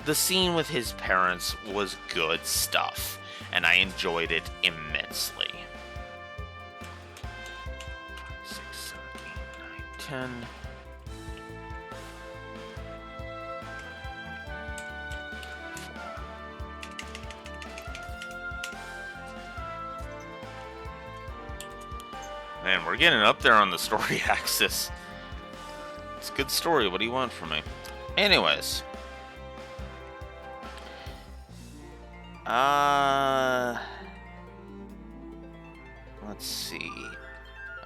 the scene with his parents was good stuff, and I enjoyed it immensely. 6, 7, 8, 9, 10. Man, we're getting up there on the story axis. It's a good story. What do you want from me? Anyways. Let's see.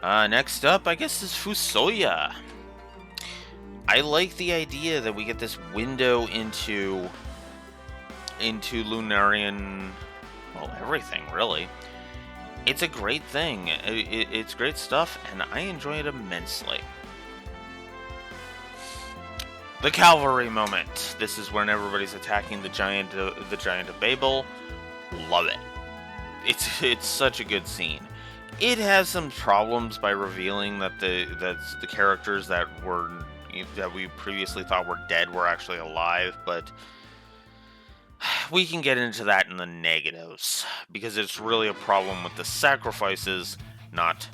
Next up, I guess, is Fusoya. I like the idea that we get this window into Lunarian, well, everything, really. It's a great thing. It's great stuff, and I enjoy it immensely. The cavalry moment. This is when everybody's attacking the giant of Babel. Love it. It's such a good scene. It has some problems by revealing that the characters that we previously thought were dead were actually alive, but we can get into that in the negatives, because it's really a problem with the sacrifices, not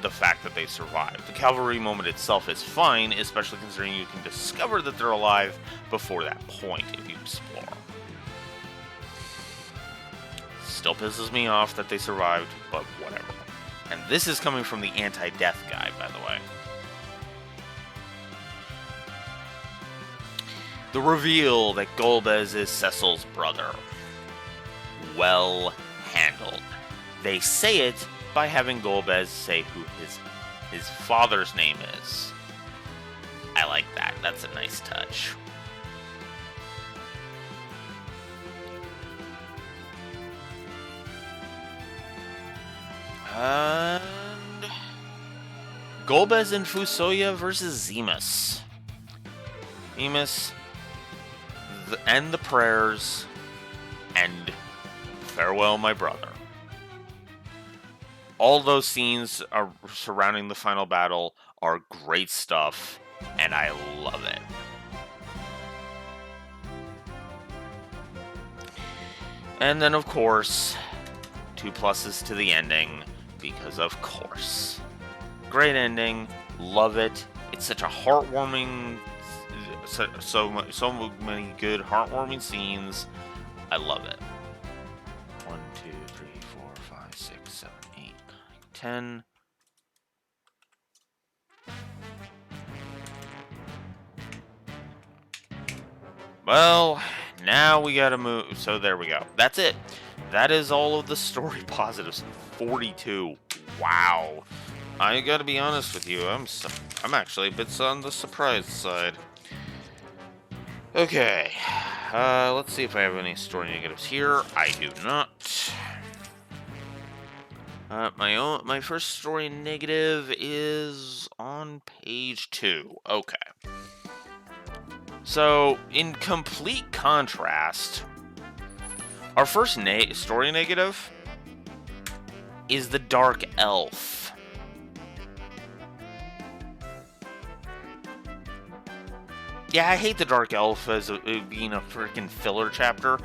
the fact that they survived. The cavalry moment itself is fine, especially considering you can discover that they're alive before that point if you explore. Still pisses me off that they survived, but whatever. And this is coming from the anti-death guy, by the way. The reveal that Golbez is Cecil's brother. Well handled. They say it by having Golbez say who his father's name is. I like that. That's a nice touch. And Golbez and Fusoya versus Zemus. Zemus and the prayers and farewell, my brother. All those scenes surrounding the final battle are great stuff, and I love it. And then, of course, 2 pluses to the ending, because of course. Great ending, love it. It's such a heartwarming, so many good heartwarming scenes. I love it. 1, 2, 3, 4, 5, 6, 7, 8, 9, 10. Well, now we gotta move. So there we go. That's it. That is all of the story positives. 42. Wow. I gotta be honest with you. I'm actually a bit on the surprised side. Okay. Let's see if I have any story negatives here. I do not. My first story negative is on page 2. Okay. So, in complete contrast, our first story negative is the Dark Elf. Yeah, I hate the Dark Elf as being a freaking filler chapter.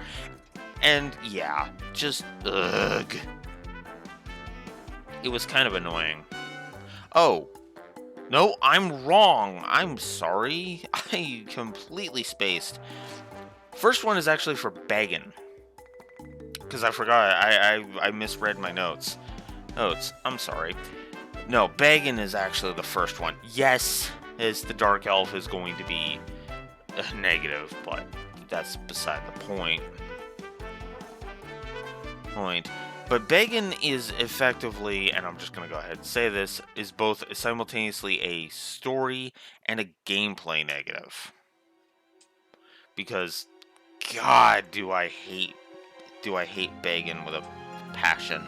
And yeah, just ugh. it was kind of annoying. Oh, no, I'm wrong. I'm sorry. I completely spaced. First one is actually for Bagan. Because I forgot. I misread my notes. I'm sorry. No, Bagan is actually the first one. Yes, the Dark Elf is going to be negative, but that's beside the point. But Bagan is effectively, and I'm just going to go ahead and say this, is both simultaneously a story and a gameplay negative. Because, God, do I hate Bagan with a passion.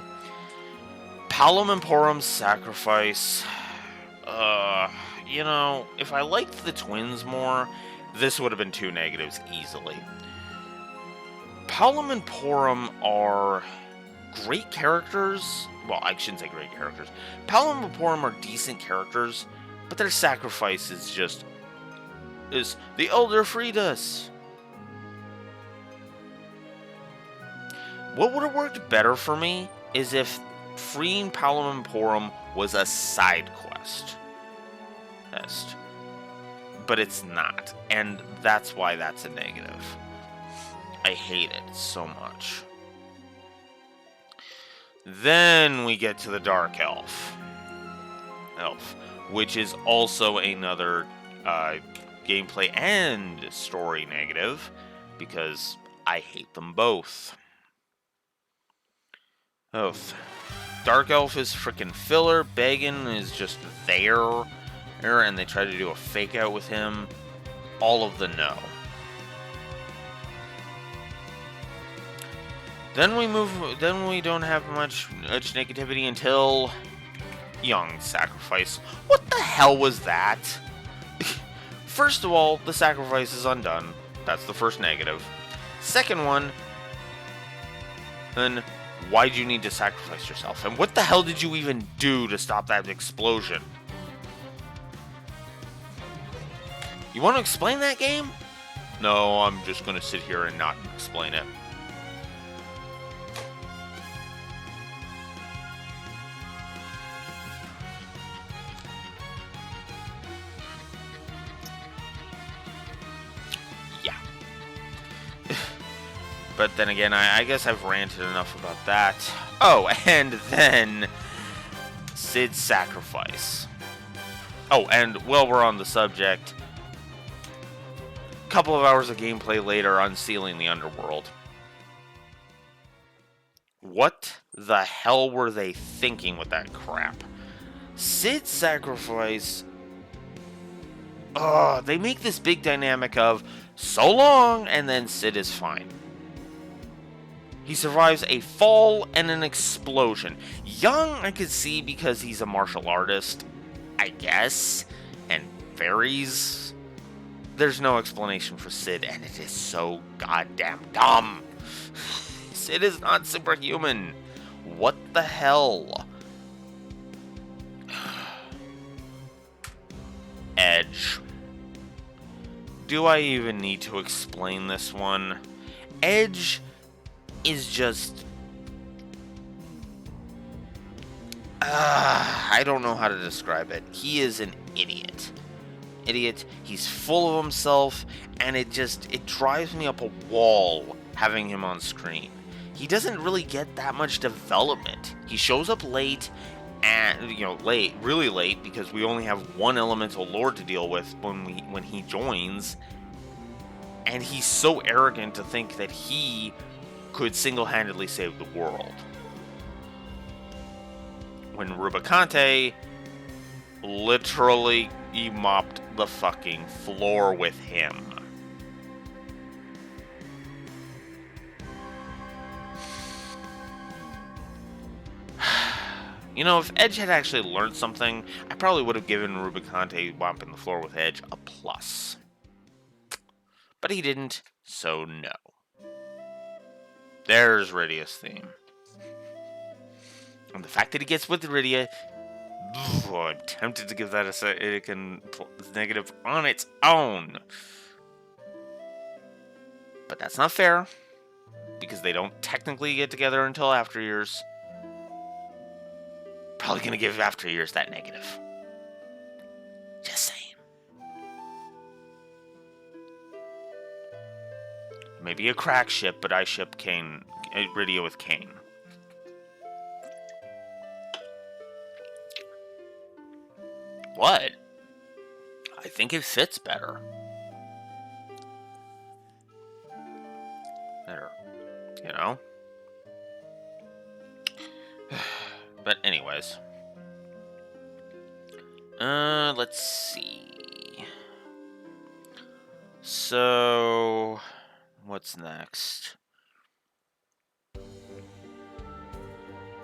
Palom Emporum's sacrifice. You know, if I liked the twins more, this would have been 2 negatives easily. Palom and Porum are great characters. Well, I shouldn't say great characters. Palom and Porum are decent characters, but their sacrifice is the Elder freed us. What would have worked better for me is if freeing Palom and Porum was a side quest. But it's not, and that's why that's a negative. I hate it so much. Then we get to the Dark Elf, which is also another gameplay and story negative, because I hate them both. Dark Elf is freaking filler. Bagan is just there, and they try to do a fake out with him. All of the no. Then we don't have much negativity until Young's sacrifice. What the hell was that? First of all, the sacrifice is undone. That's the first negative. Second one, then why'd you need to sacrifice yourself? And what the hell did you even do to stop that explosion? You want to explain that game? No, I'm just going to sit here and not explain it. But then again, I guess I've ranted enough about that. Oh, and then Sid's sacrifice. Oh, and while we're on the subject, a couple of hours of gameplay later, unsealing the underworld. What the hell were they thinking with that crap? Sid's sacrifice... they make this big dynamic of, so long, and then Sid is fine. He survives a fall and an explosion. Young, I could see because he's a martial artist, I guess, and fairies. There's no explanation for Sid, and it is so goddamn dumb. Sid is not superhuman. What the hell? Edge. Do I even need to explain this one? Edge is just... I don't know how to describe it. He is an idiot. He's full of himself, and it drives me up a wall having him on screen. He doesn't really get that much development. He shows up late, and really late, because we only have one elemental lord to deal with when he joins, and he's so arrogant to think that he could single-handedly save the world. When Rubicante literally mopped the fucking floor with him. If Edge had actually learned something, I probably would have given Rubicante mopping the floor with Edge a plus. But he didn't, so no. There's Rydia's theme. And the fact that he gets with Rydia, I'm tempted to give that a negative on its own. But that's not fair, because they don't technically get together until after years. probably going to give after years that negative. Just saying. Maybe a crack ship, but I ship Kane, Rydia with Kane. What? I think it fits better. Better. You know? But anyways. Let's see. So, what's next?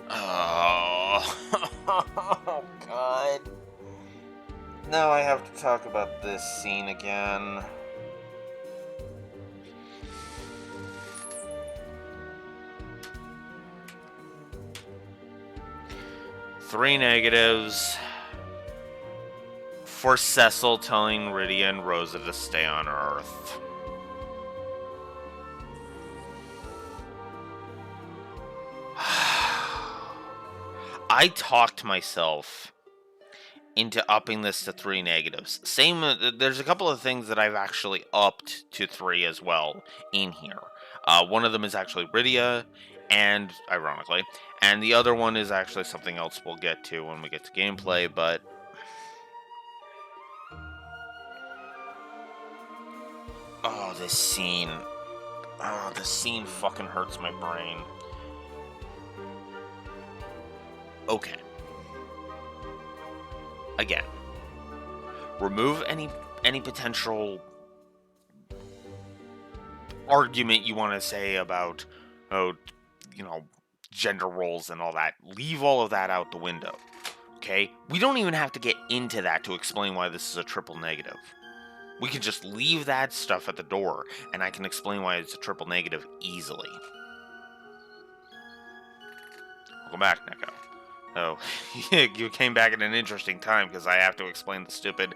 Oh, oh God. Now I have to talk about this scene again. Three negatives for Cecil telling Rydia and Rosa to stay on Earth. I talked myself into upping this to 3 negatives. Same, there's a couple of things that I've actually upped to 3 as well in here. One of them is actually Rydia, and ironically, and the other one is actually something else we'll get to when we get to gameplay, but oh, this scene. Oh, this scene fucking hurts my brain. Okay. Again, remove any potential argument you want to say about, gender roles and all that. Leave all of that out the window. Okay? We don't even have to get into that to explain why this is a triple negative. We can just leave that stuff at the door, and I can explain why it's a triple negative easily. Welcome back, Neko. Oh, you came back at an interesting time, because I have to explain the stupid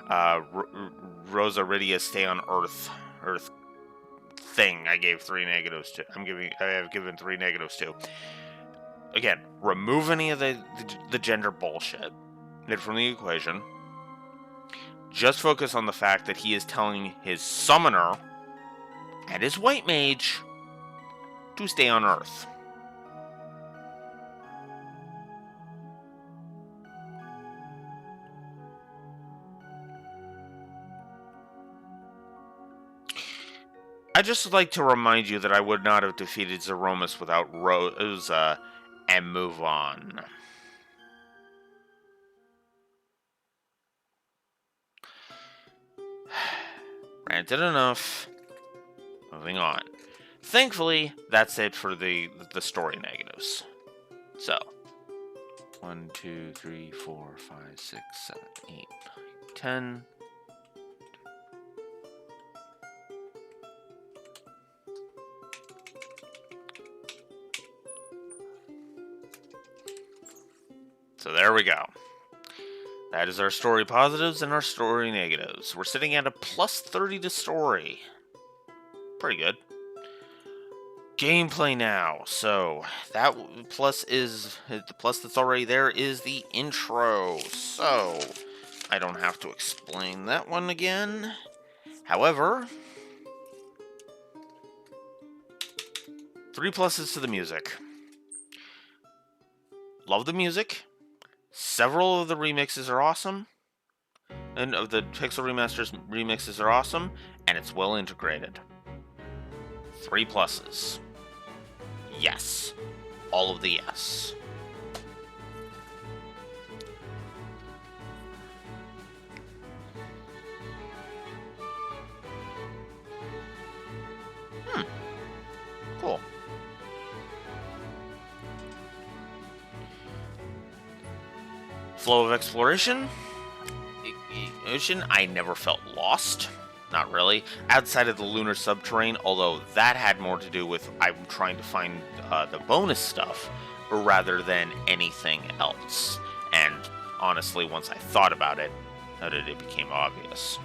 Rosa Rydia stay on Earth thing I gave 3 negatives to. I have given 3 negatives to. Again, remove any of the gender bullshit from the equation. Just focus on the fact that he is telling his summoner and his white mage to stay on Earth. I'd just like to remind you that I would not have defeated Zeromus without Rosa and move on. Ranted enough. Moving on. Thankfully, that's it for the story negatives. So, 1, 2, 3, 4, 5, 6, 7, 8, 9, 10. So there we go. That is our story positives and our story negatives. We're sitting at a plus 30 to story. Pretty good. Gameplay now. So that plus is the plus that's already there is the intro. So I don't have to explain that one again. However, 3 pluses to the music. Love the music. Several of the remixes are awesome. And of the Pixel Remasters remixes are awesome. And it's well integrated. 3 pluses. Yes. All of the yes. Cool. Flow of exploration. Ocean, I never felt lost. Not really. Outside of the lunar subterrane, although that had more to do with I'm trying to find the bonus stuff rather than anything else. And honestly, once I thought about it, it became obvious.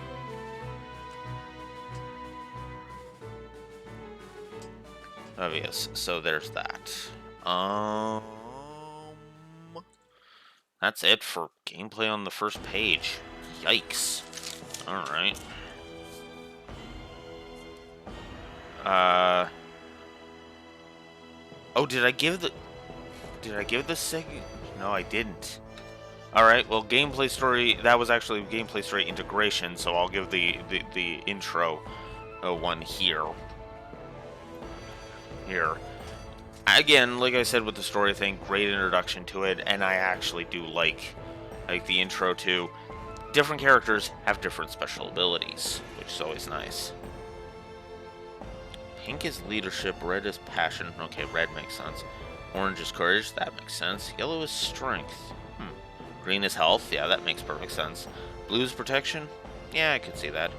Obvious. So there's that. that's it for gameplay on the first page. Yikes. Alright. Oh, did I give the second? No, I didn't. Alright, well, gameplay story, that was actually gameplay story integration, so I'll give the intro one here. Again, like I said with the story thing, great introduction to it, and I actually do like the intro too. Different characters have different special abilities, which is always nice. Pink is leadership, red is passion. Okay, red makes sense. Orange is courage, that makes sense. Yellow is strength. Green is health, yeah, that makes perfect sense. Blue is protection, yeah, I could see that.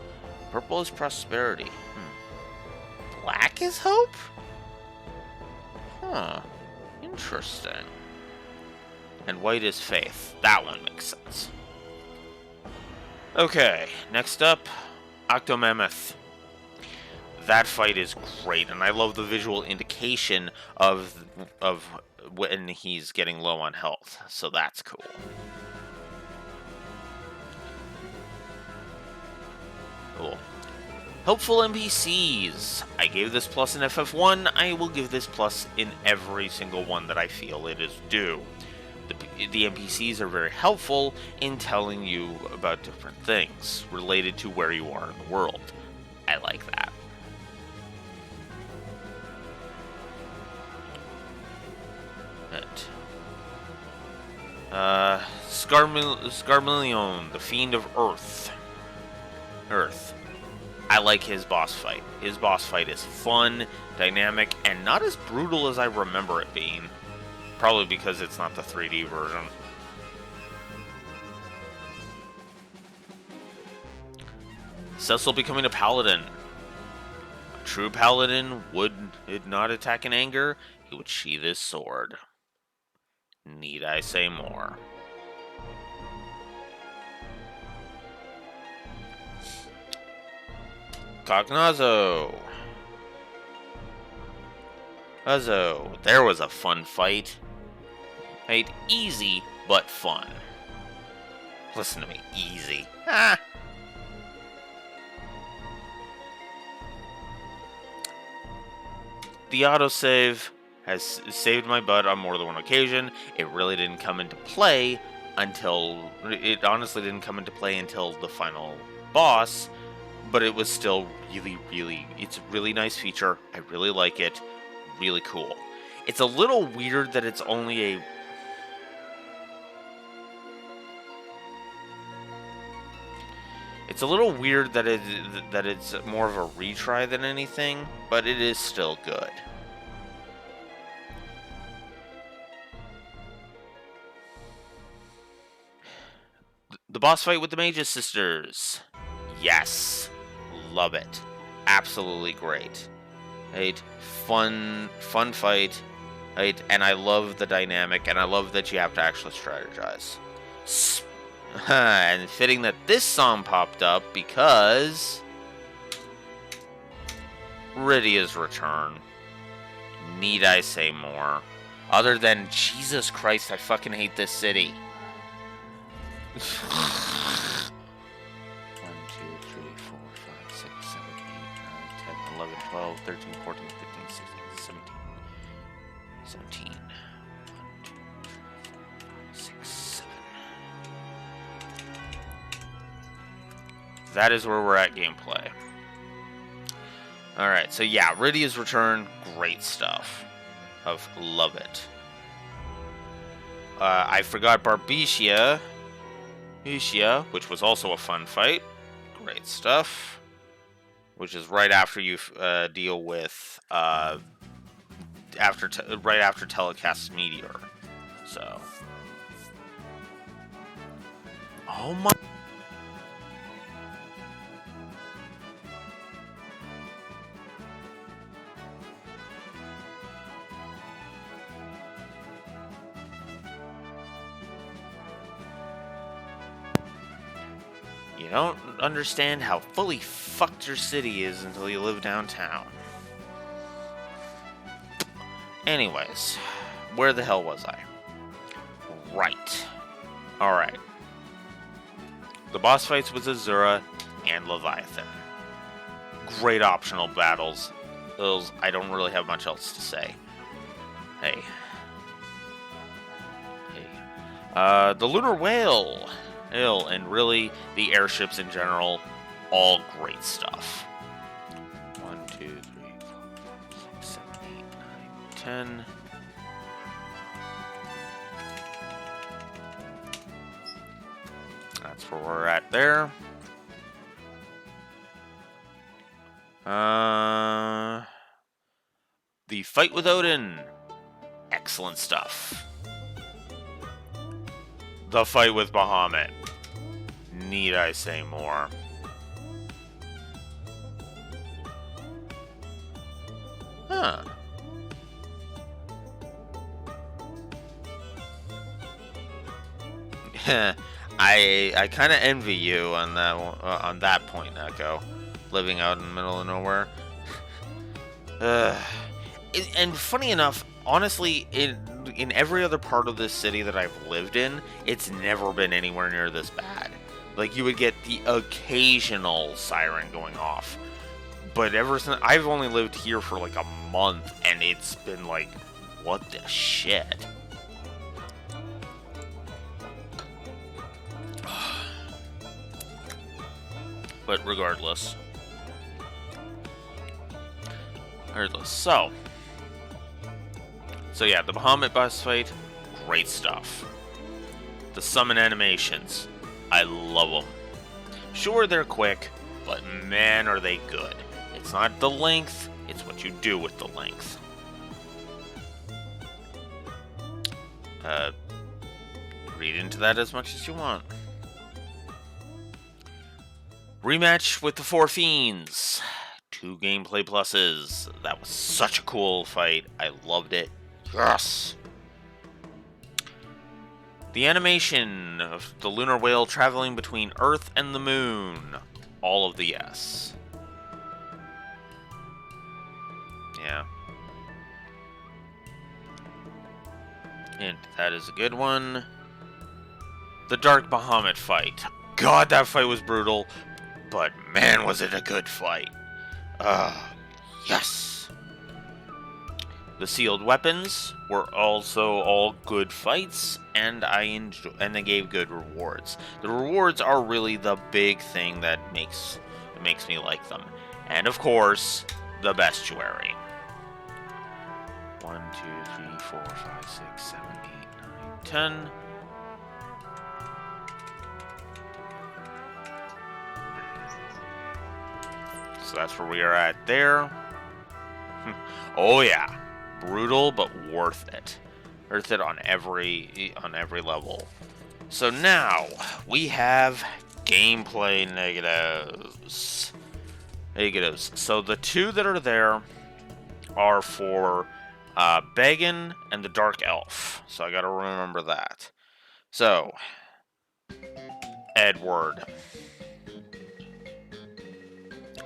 Purple is prosperity. Black is hope? Huh, interesting. And white is faith. That one makes sense. Okay, next up, Octomammoth. That fight is great, and I love the visual indication of when he's getting low on health, so that's cool. Cool. Helpful NPCs. I gave this plus in FF1. I will give this plus in every single one that I feel it is due. The NPCs are very helpful in telling you about different things related to where you are in the world. I like that. Scarmillion, the Fiend of Earth. I like his boss fight. His boss fight is fun, dynamic, and not as brutal as I remember it being. Probably because it's not the 3D version. Cecil becoming a paladin. A true paladin would not attack in anger. He would sheath his sword. Need I say more? Cognazo. There was a fun fight. Right? Easy, but fun. Listen to me, easy. The autosave has saved my butt on more than one occasion. It really didn't come into play until... It honestly didn't come into play until the final boss, but it was still really... It's a really nice feature. I really like it. Really cool. It's a little weird that it's only a... It's a little weird that it's more of a retry than anything, but it is still good. The boss fight with the Mage's Sisters. Yes. Love it. Absolutely great. Right? Fun fight. Right? And I love the dynamic, and I love that you have to actually strategize. And fitting that this song popped up because Rydia's return. Need I say more? Other than, Jesus Christ, I fucking hate this city. 1, 2, 3, 4, 5, 6, 7, 8, 9, 10, 11, 12, 13, 14, 15, 16, 17. 1, 2, 3, 4, 5, 6, 7. That is where we're at gameplay. Alright, so yeah, Rydia's return, great stuff. Love it. I forgot Barbicia, which was also a fun fight. Great stuff. Which is right after you deal with right after Telecast's Meteor. So, oh my. You don't understand how fully fucked your city is until you live downtown. Anyways, where the hell was I? Right. Alright. The boss fights with Azura and Leviathan. Great optional battles. Those, I don't really have much else to say. Hey. The Lunar Whale. And really, the airships in general, all great stuff. 1, 2, 3, 4, 5, 6, 7, 8, 9, 10. That's where we're at there. The fight with Odin. Excellent stuff. The fight with Bahamut. Need I say more? Huh. I kind of envy you on that point, Echo. Living out in the middle of nowhere. And funny enough, honestly, in every other part of this city that I've lived in, it's never been anywhere near this bad. Like, you would get the occasional siren going off. But ever since, I've only lived here for like a month, and it's been like, what the shit? But regardless. So yeah, the Bahamut boss fight, great stuff. The summon animations, I love them. Sure, they're quick, but man, are they good. It's not the length, it's what you do with the length. Read into that as much as you want. Rematch with the Four Fiends. 2 gameplay pluses. That was such a cool fight. I loved it. Yes! The animation of the Lunar Whale traveling between Earth and the Moon. All of the yes. Yeah. And that is a good one. The Dark Bahamut fight. God, that fight was brutal. But man, was it a good fight. Yes. The sealed weapons were also all good fights, and they gave good rewards. The rewards are really the big thing that makes me like them. And of course, the bestiary. 1, 2, 3, 4, 5, 6, 7, 8, 9, 10. So that's where we are at there. Oh yeah, brutal but worth it. Worth it on every level. So now we have gameplay negatives. So the 2 that are there are for Began and the Dark Elf. So I gotta remember that. So Edward.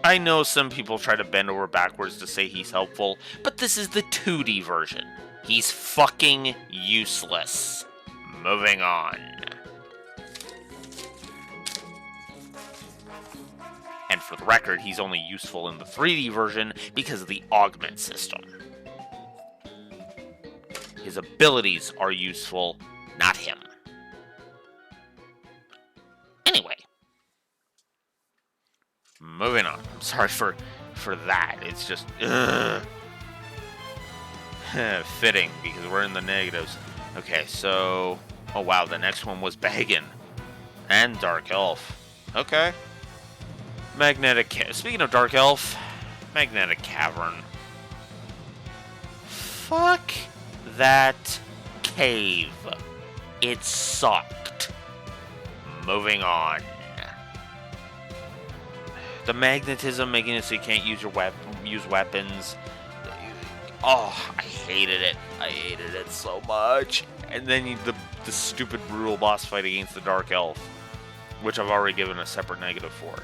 I know some people try to bend over backwards to say he's helpful, but this is the 2D version. He's fucking useless. Moving on. And for the record, he's only useful in the 3D version because of the augment system. His abilities are useful, not him. Anyway. Moving on. I'm sorry for that. It's just fitting because we're in the negatives. Okay, so oh wow, the next one was Bagan and Dark Elf. Okay. Speaking of Dark Elf, Magnetic Cavern. Fuck that cave. It sucked. Moving on. The magnetism making it so you can't use use weapons. Oh, I hated it. I hated it so much. And then the stupid brutal boss fight against the Dark Elf, which I've already given a separate negative for.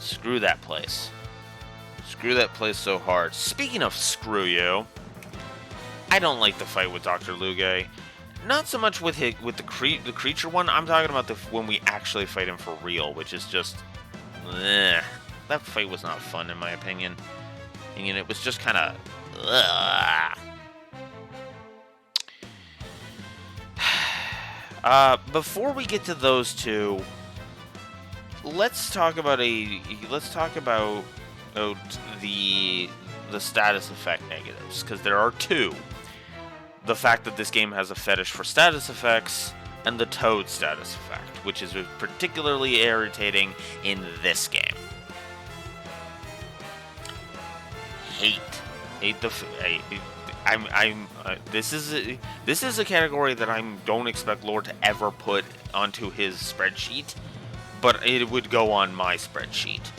Screw that place. Screw that place so hard. Speaking of screw you, I don't like the fight with Dr. Luge. not so much with the creature one. I'm talking about when we actually fight him for real, which is just, that fight was not fun in my opinion. And it was just kind of, before we get to those two, let's talk about the status effect negatives, because there are two. The fact that this game has a fetish for status effects, and the Toad status effect, which is particularly irritating in this game. This is a category that I don't expect Lord to ever put onto his spreadsheet, but it would go on my spreadsheet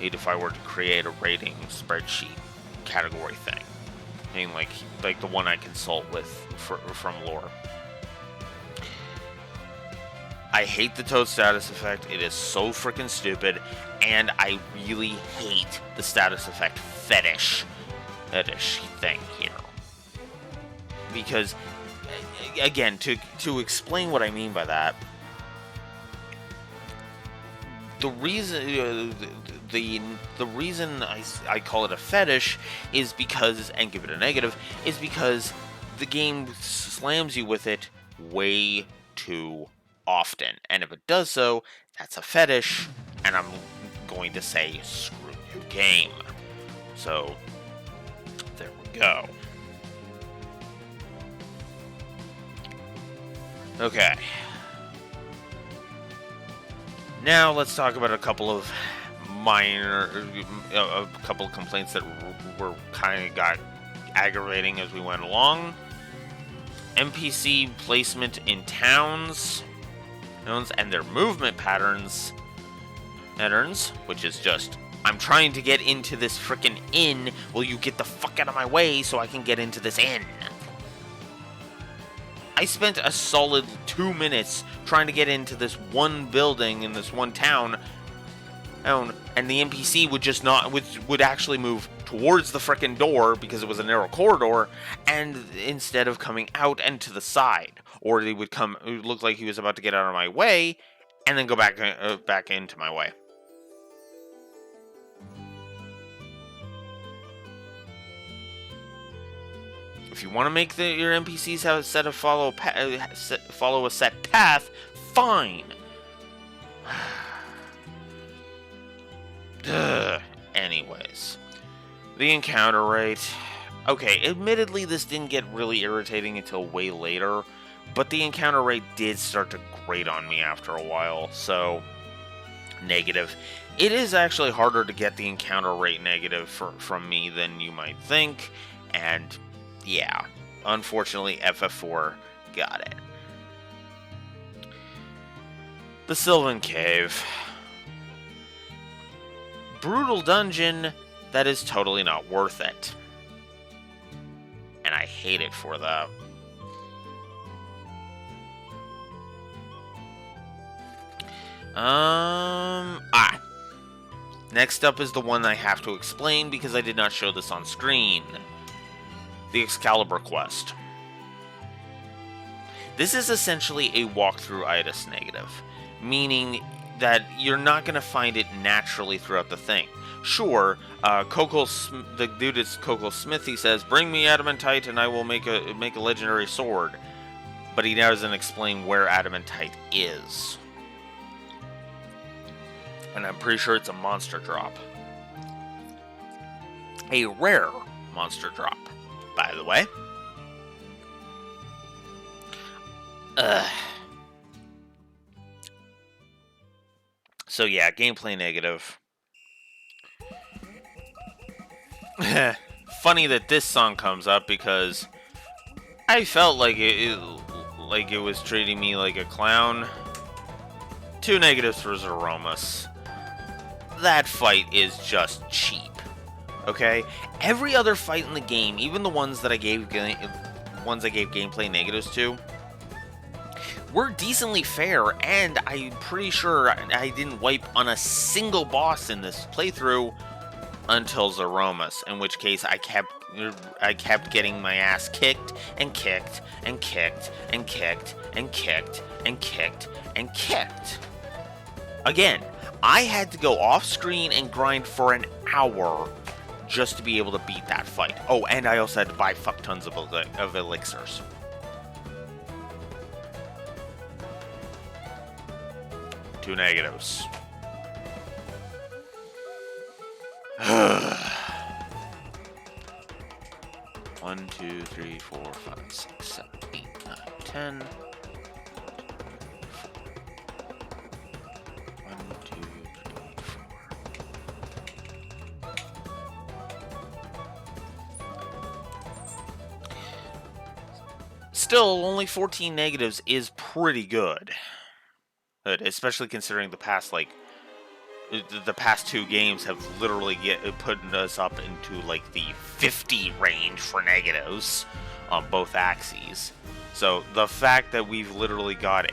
if I were to create a rating spreadsheet category thing. I mean, like the one I consult with from lore. I hate the Toad status effect. It is so freaking stupid, and I really hate the status effect fetish thing here. Because, again, to explain what I mean by that, the reason the reason I call it a fetish is because, and give it a negative, is because the game slams you with it way too often. And if it does so, that's a fetish, and I'm going to say, screw you, game. So, there we go. Okay. Now let's talk about a couple of complaints that were kind of got aggravating as we went along. NPC placement in towns and their movement patterns, which is just, I'm trying to get into this frickin' inn. Will you get the fuck out of my way so I can get into this inn? I spent a solid 2 minutes trying to get into this one building in this one town, and the NPC would actually move towards the frickin' door because it was a narrow corridor, and instead of coming out and to the side, or he would come. It looked like he was about to get out of my way, and then go back into my way. If you want to make your NPCs have a set of follow a set path, fine. Anyways, the encounter rate. Okay, admittedly, this didn't get really irritating until way later, but the encounter rate did start to grate on me after a while, so negative. It is actually harder to get the encounter rate negative from me than you might think, and yeah, unfortunately, FF4 got it. The Sylvan Cave. Brutal dungeon that is totally not worth it. And I hate it for that. Next up is the one I have to explain because I did not show this on screen. The Excalibur quest. This is essentially a walkthrough itis negative, meaning that you're not going to find it naturally throughout the thing. Sure, the dude is Coco Smith. He says, "Bring me adamantite, and I will make a legendary sword," but he doesn't explain where adamantite is. And I'm pretty sure it's a monster drop, a rare monster drop, by the way. So yeah, gameplay negative. Funny that this song comes up because I felt like it was treating me like a clown. 2 negatives for Zeromus. That fight is just cheap. Okay? Every other fight in the game, even the ones that I gave gameplay negatives to, were decently fair, and I'm pretty sure I didn't wipe on a single boss in this playthrough until Zeromus, in which case I kept getting my ass kicked and kicked and kicked and kicked and kicked and kicked and kicked. Again, I had to go off screen and grind for an hour just to be able to beat that fight. Oh, and I also had to buy fuck tons of elixirs. Two negatives. 1, 2, 3, 4, 5, 6, 7, 8, 9, 10. 1, 2, 3, 4. Still, only 14 negatives is pretty good. Especially considering the past, like, the past two games have literally put us up into like the 50 range for negatives on both axes. So the fact that we've literally got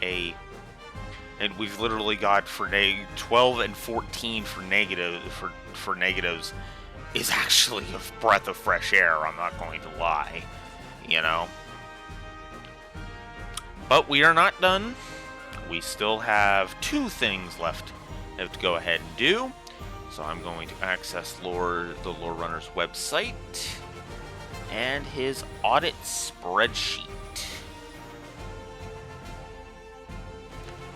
for 12 and 14 for negatives is actually a breath of fresh air. I'm not going to lie, you know. But we are not done. We still have two things left to go ahead and do. So I'm going to access the Lore Runner's website and his audit spreadsheet.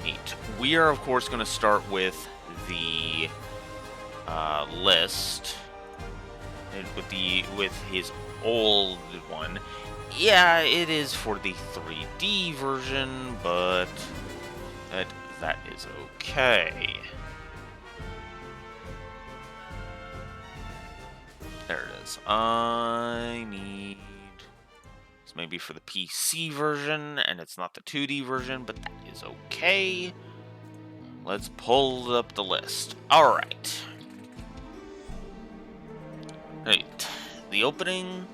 Neat. We are, of course, going to start with the list with his old one. Yeah, it is for the 3D version, but that is okay. There it is. I need this maybe for the PC version, and it's not the 2D version, but that is okay. Let's pull up the list. All right. Right. The opening.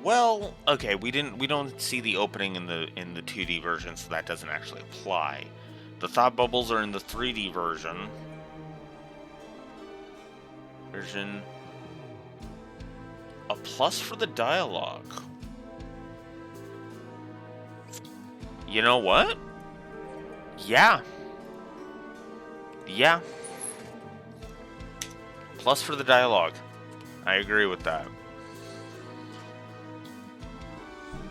Well, okay, we don't see the opening in the 2D version, so that doesn't actually apply. The thought bubbles are in the 3D version. A plus for the dialogue. You know what? Yeah. Yeah. Plus for the dialogue. I agree with that.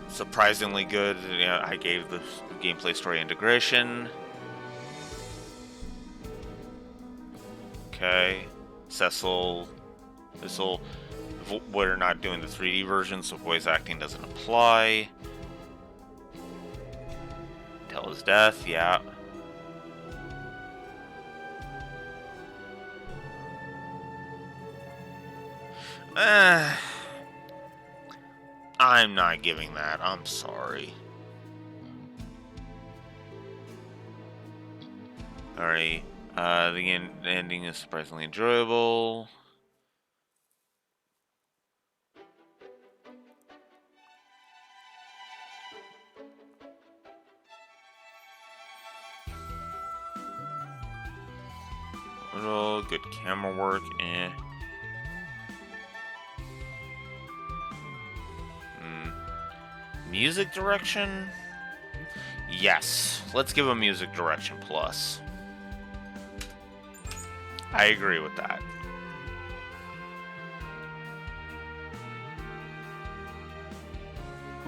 Surprisingly good. Yeah, I gave the gameplay story integration. Okay. Cecil. We're not doing the 3D version, so voice acting doesn't apply. Tell his death, yeah. I'm not giving that. I'm sorry. Alright. The ending is surprisingly enjoyable. Little good camera work, Music direction? Yes. Let's give a music direction plus. I agree with that.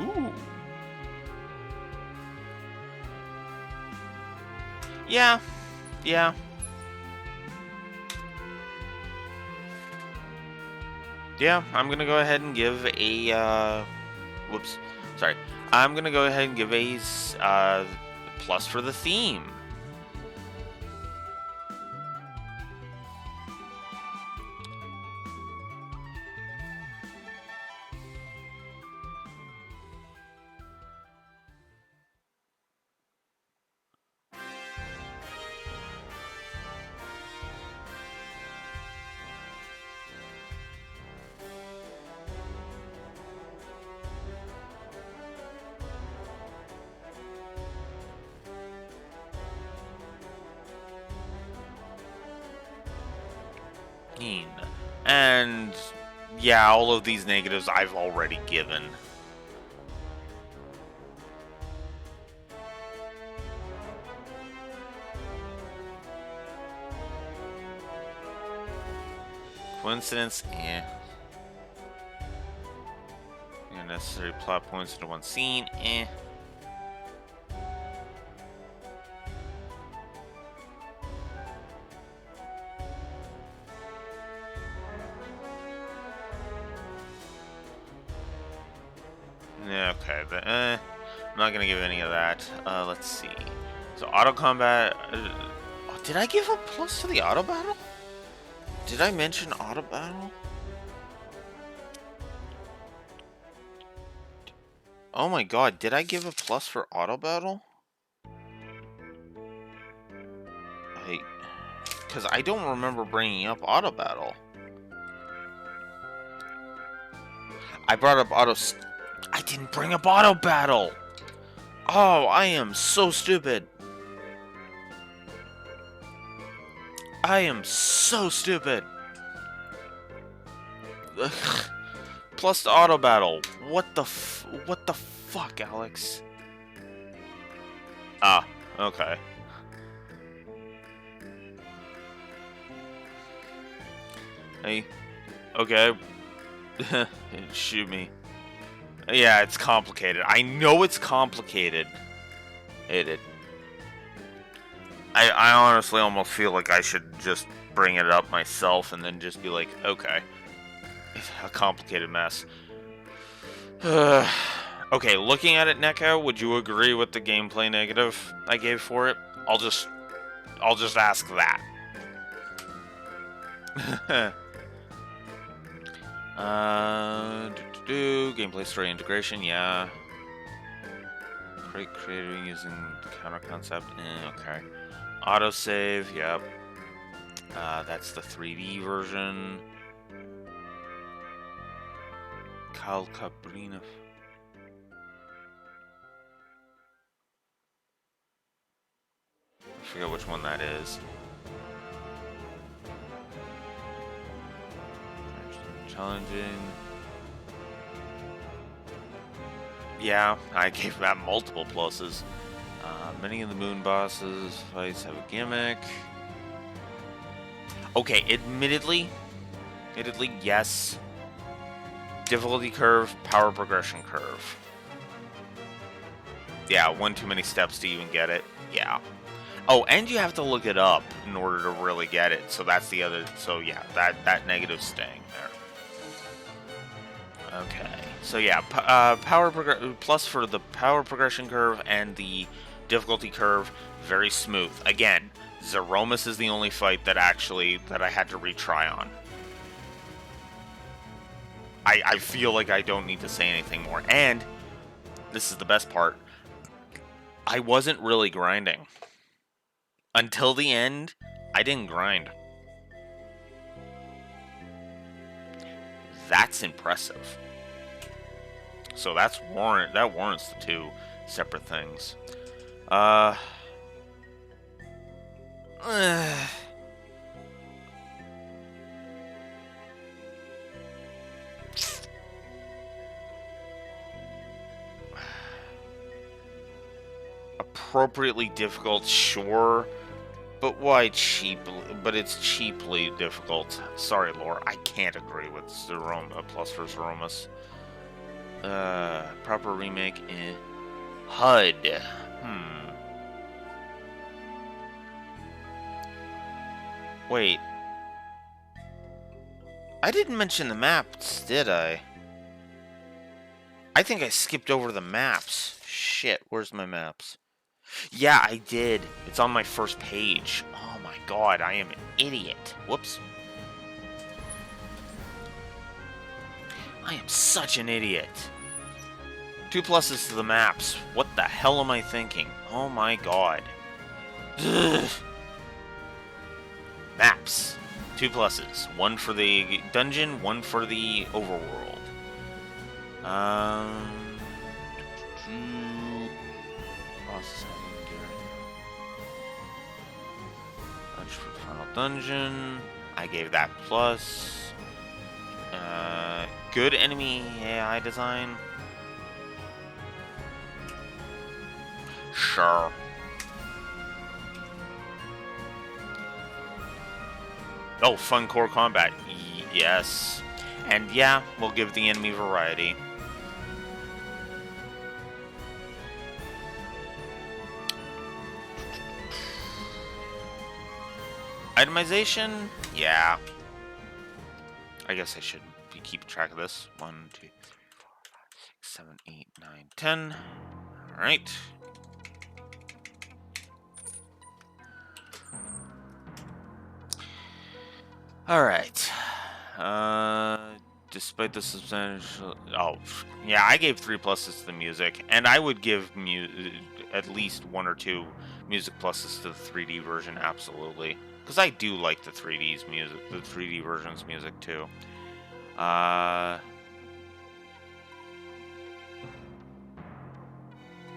Ooh. Yeah. Yeah. Yeah, I'm gonna go ahead and give a, whoops. Sorry. I'm gonna go ahead and give a plus for the theme. And yeah, all of these negatives I've already given. Coincidence? Eh. Necessary plot points into one scene? Eh. Yeah, okay. I'm not gonna give any of that. Let's see. So auto combat. Oh, did I give a plus to the auto battle? Did I mention auto battle? Oh my god, did I give a plus for auto battle? Because I don't remember bringing up auto battle. I brought up I didn't bring up auto battle. Oh, I am so stupid. I am so stupid. Plus the auto battle. What the fuck, Alex? Ah, okay. Hey, okay. Shoot me. Yeah, it's complicated. I know it's complicated. I honestly almost feel like I should just bring it up myself and then just be like, okay. It's a complicated mess. Okay, looking at it, Neko, would you agree with the gameplay negative I gave for it? I'll just ask that. Gameplay story integration, yeah. Creating using the counter concept, okay. Autosave, yep. That's the 3D version. Kyle Cabrina. I forget which one that is. Challenging. Yeah, I gave that multiple pluses. Many of the moon bosses fights have a gimmick. Okay, admittedly, yes. Difficulty curve, power progression curve. Yeah, one too many steps to even get it. Yeah. Oh, and you have to look it up in order to really get it. So that's the other. So yeah, that negative's staying there. Okay. So yeah, plus for the power progression curve and the difficulty curve, very smooth. Again, Zeromus is the only fight that I had to retry on. I feel like I don't need to say anything more. And this is the best part. I wasn't really grinding. Until the end, I didn't grind. That's impressive. So that warrants the two separate things. Appropriately difficult, sure. But why cheap? But it's cheaply difficult. Sorry, Lore, I can't agree with plus for Zeromus. Proper remake in HUD. Wait. I didn't mention the maps, did I? I think I skipped over the maps. Shit, where's my maps? Yeah, I did. It's on my first page. Oh my god, I am an idiot. Whoops. I am such an idiot. 2 pluses to the maps. What the hell am I thinking? Oh my god. Ugh. Maps. 2 pluses. 1 for the dungeon, 1 for the overworld. For the final dungeon. I gave that plus. Good enemy AI design. Sure. Oh, fun core combat. Yes. And yeah, we'll give the enemy variety. Itemization? Yeah. I guess I should be keeping track of this. 1, 2, 3, 4, 5, 6, 7, 8, 9, 10. Alright. Alright. Despite the substantial... Oh, yeah, I gave 3 pluses to the music, and I would give at least 1 or 2 music pluses to the 3D version, absolutely. Because I do like the 3D version's music, too.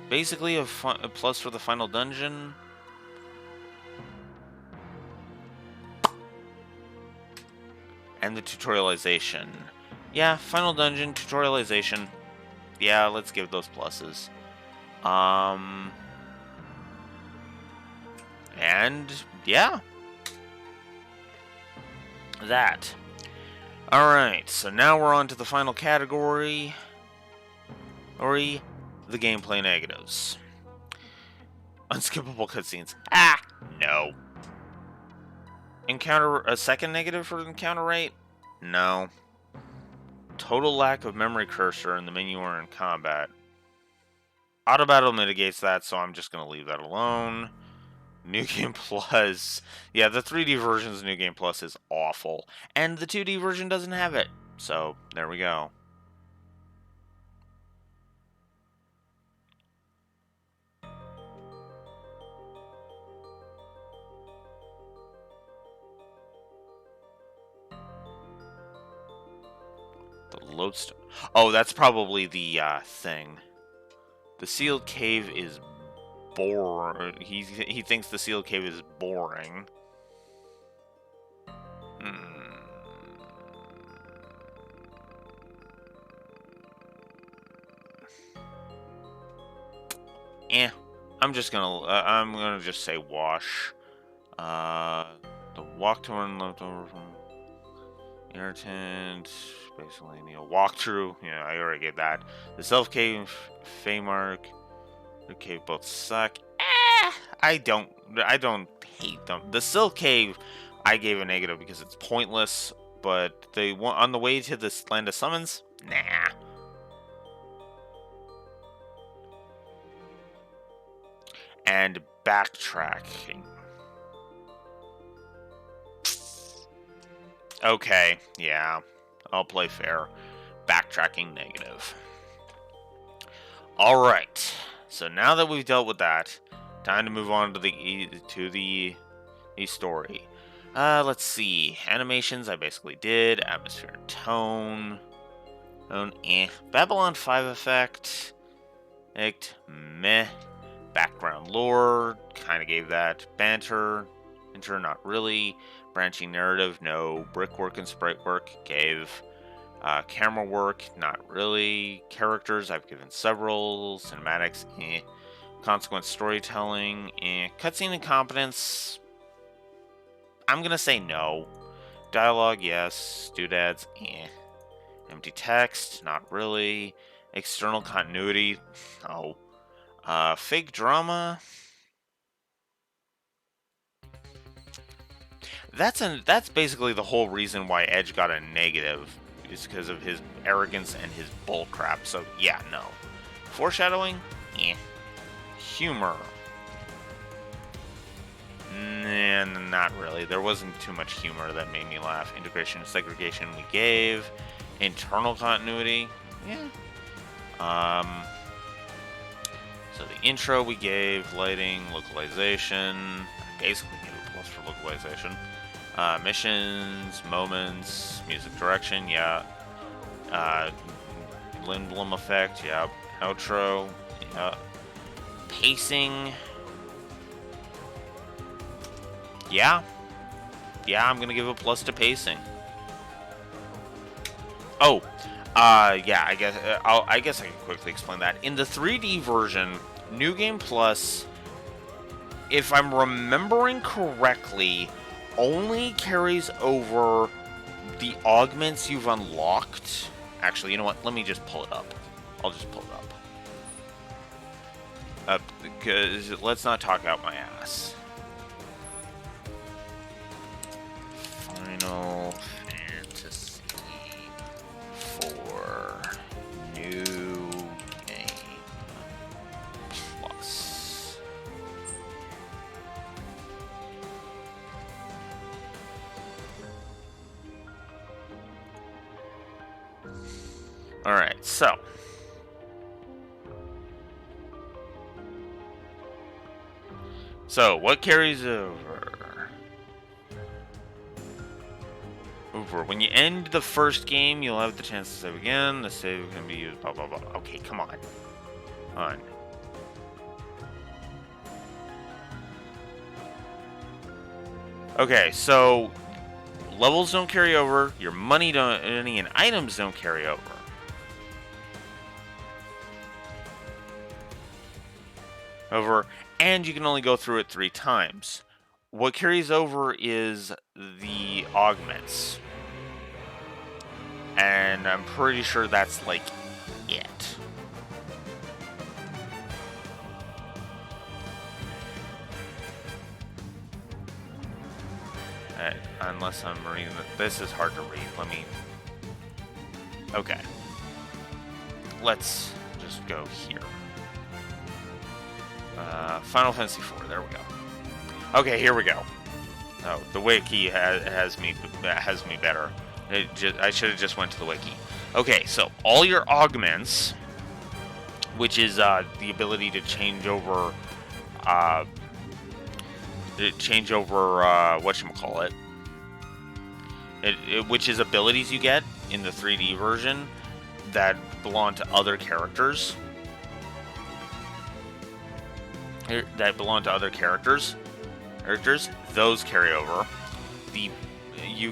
Basically, a plus for the final dungeon. And the tutorialization. Yeah, final dungeon, tutorialization. Yeah, let's give those pluses. And, yeah. That. Alright, so now we're on to the final category. The gameplay negatives. Unskippable cutscenes. Ah, no. A second negative for encounter rate? No. Total lack of memory cursor in the menu or in combat. Auto battle mitigates that, so I'm just going to leave that alone. New Game Plus. Yeah, the 3D version's New Game Plus is awful. And the 2D version doesn't have it. So, there we go. The lodestone. Oh, that's probably the thing. The sealed cave is boring. He thinks the sealed cave is boring. I'm gonna just say wash. The walk to run left over from irritant. Basically, need a walkthrough. Yeah, I already get that. The self cave, Feymark, the cave both suck. I don't hate them. The Silk Cave, I gave a negative because it's pointless. But the one on the way to this Land of Summons, nah. And backtracking. Okay, yeah, I'll play fair. Backtracking negative. All right. So now that we've dealt with that, time to move on to the story. Let's see. Animations, I basically did. Atmosphere and tone. Babylon 5 effect. Meh. Background lore, kind of gave that. Banter, not really. Branching narrative, no. Brickwork and sprite work, gave. Camera work, not really. Characters, I've given several. Cinematics, Consequent storytelling, Cutscene incompetence, I'm gonna say no. Dialogue, yes. Doodads, Empty text, not really. External continuity, no. Fake drama. That's basically the whole reason why Edge got a negative, is because of his arrogance and his bullcrap. So yeah, no. Foreshadowing, Humor, nah, not really. There wasn't too much humor that made me laugh. Integration and segregation we gave. Internal continuity, yeah. So the intro we gave, lighting, localization. I basically gave a plus for localization. Missions, moments, music direction, yeah. Lindblom effect, yeah. Outro, yeah. Pacing, yeah. Yeah, I'm gonna give a plus to pacing. Oh, yeah. I guess I can quickly explain that. In the 3D version, New Game Plus, if I'm remembering correctly, only carries over the augments you've unlocked. Actually, you know what? Let me just pull it up. I'll just pull it up. Because let's not talk out my ass. Final Fantasy 4 New Game Plus. Alright, so. So, what carries over? When you end the first game, you'll have the chance to save again. The save can be used, blah, blah, blah. Okay, come on. Okay, so levels don't carry over. Your money and items don't carry over. And you can only go through it 3 times. What carries over is the augments. And I'm pretty sure that's like it. Unless I'm reading this is hard to read. Okay. Let's just go here. Final Fantasy 4. There we go. Okay, here we go. Oh, the wiki has me better. I should have just went to the wiki. Okay, so all your augments, which is the ability to change over whatchamacallit, which is abilities you get in the 3D version that belong to other characters. Those carry over.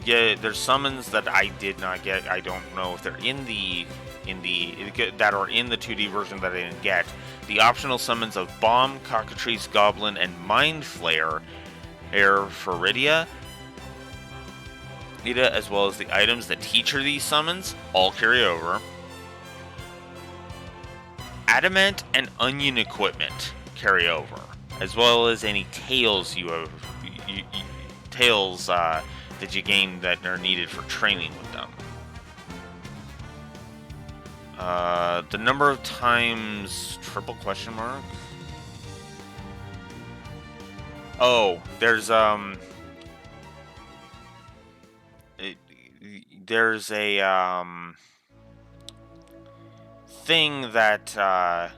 There's summons that I did not get. I don't know if they're in the that are in the 2D version that I didn't get. The optional summons of Bomb, Cockatrice, Goblin, and Mind Flayer, Faridia, as well as the items that teacher these summons, all carry over. Adamant and Onion equipment carry over, as well as any tails that you gain that are needed for training with them. The number of times triple question mark. Oh, there's a thing that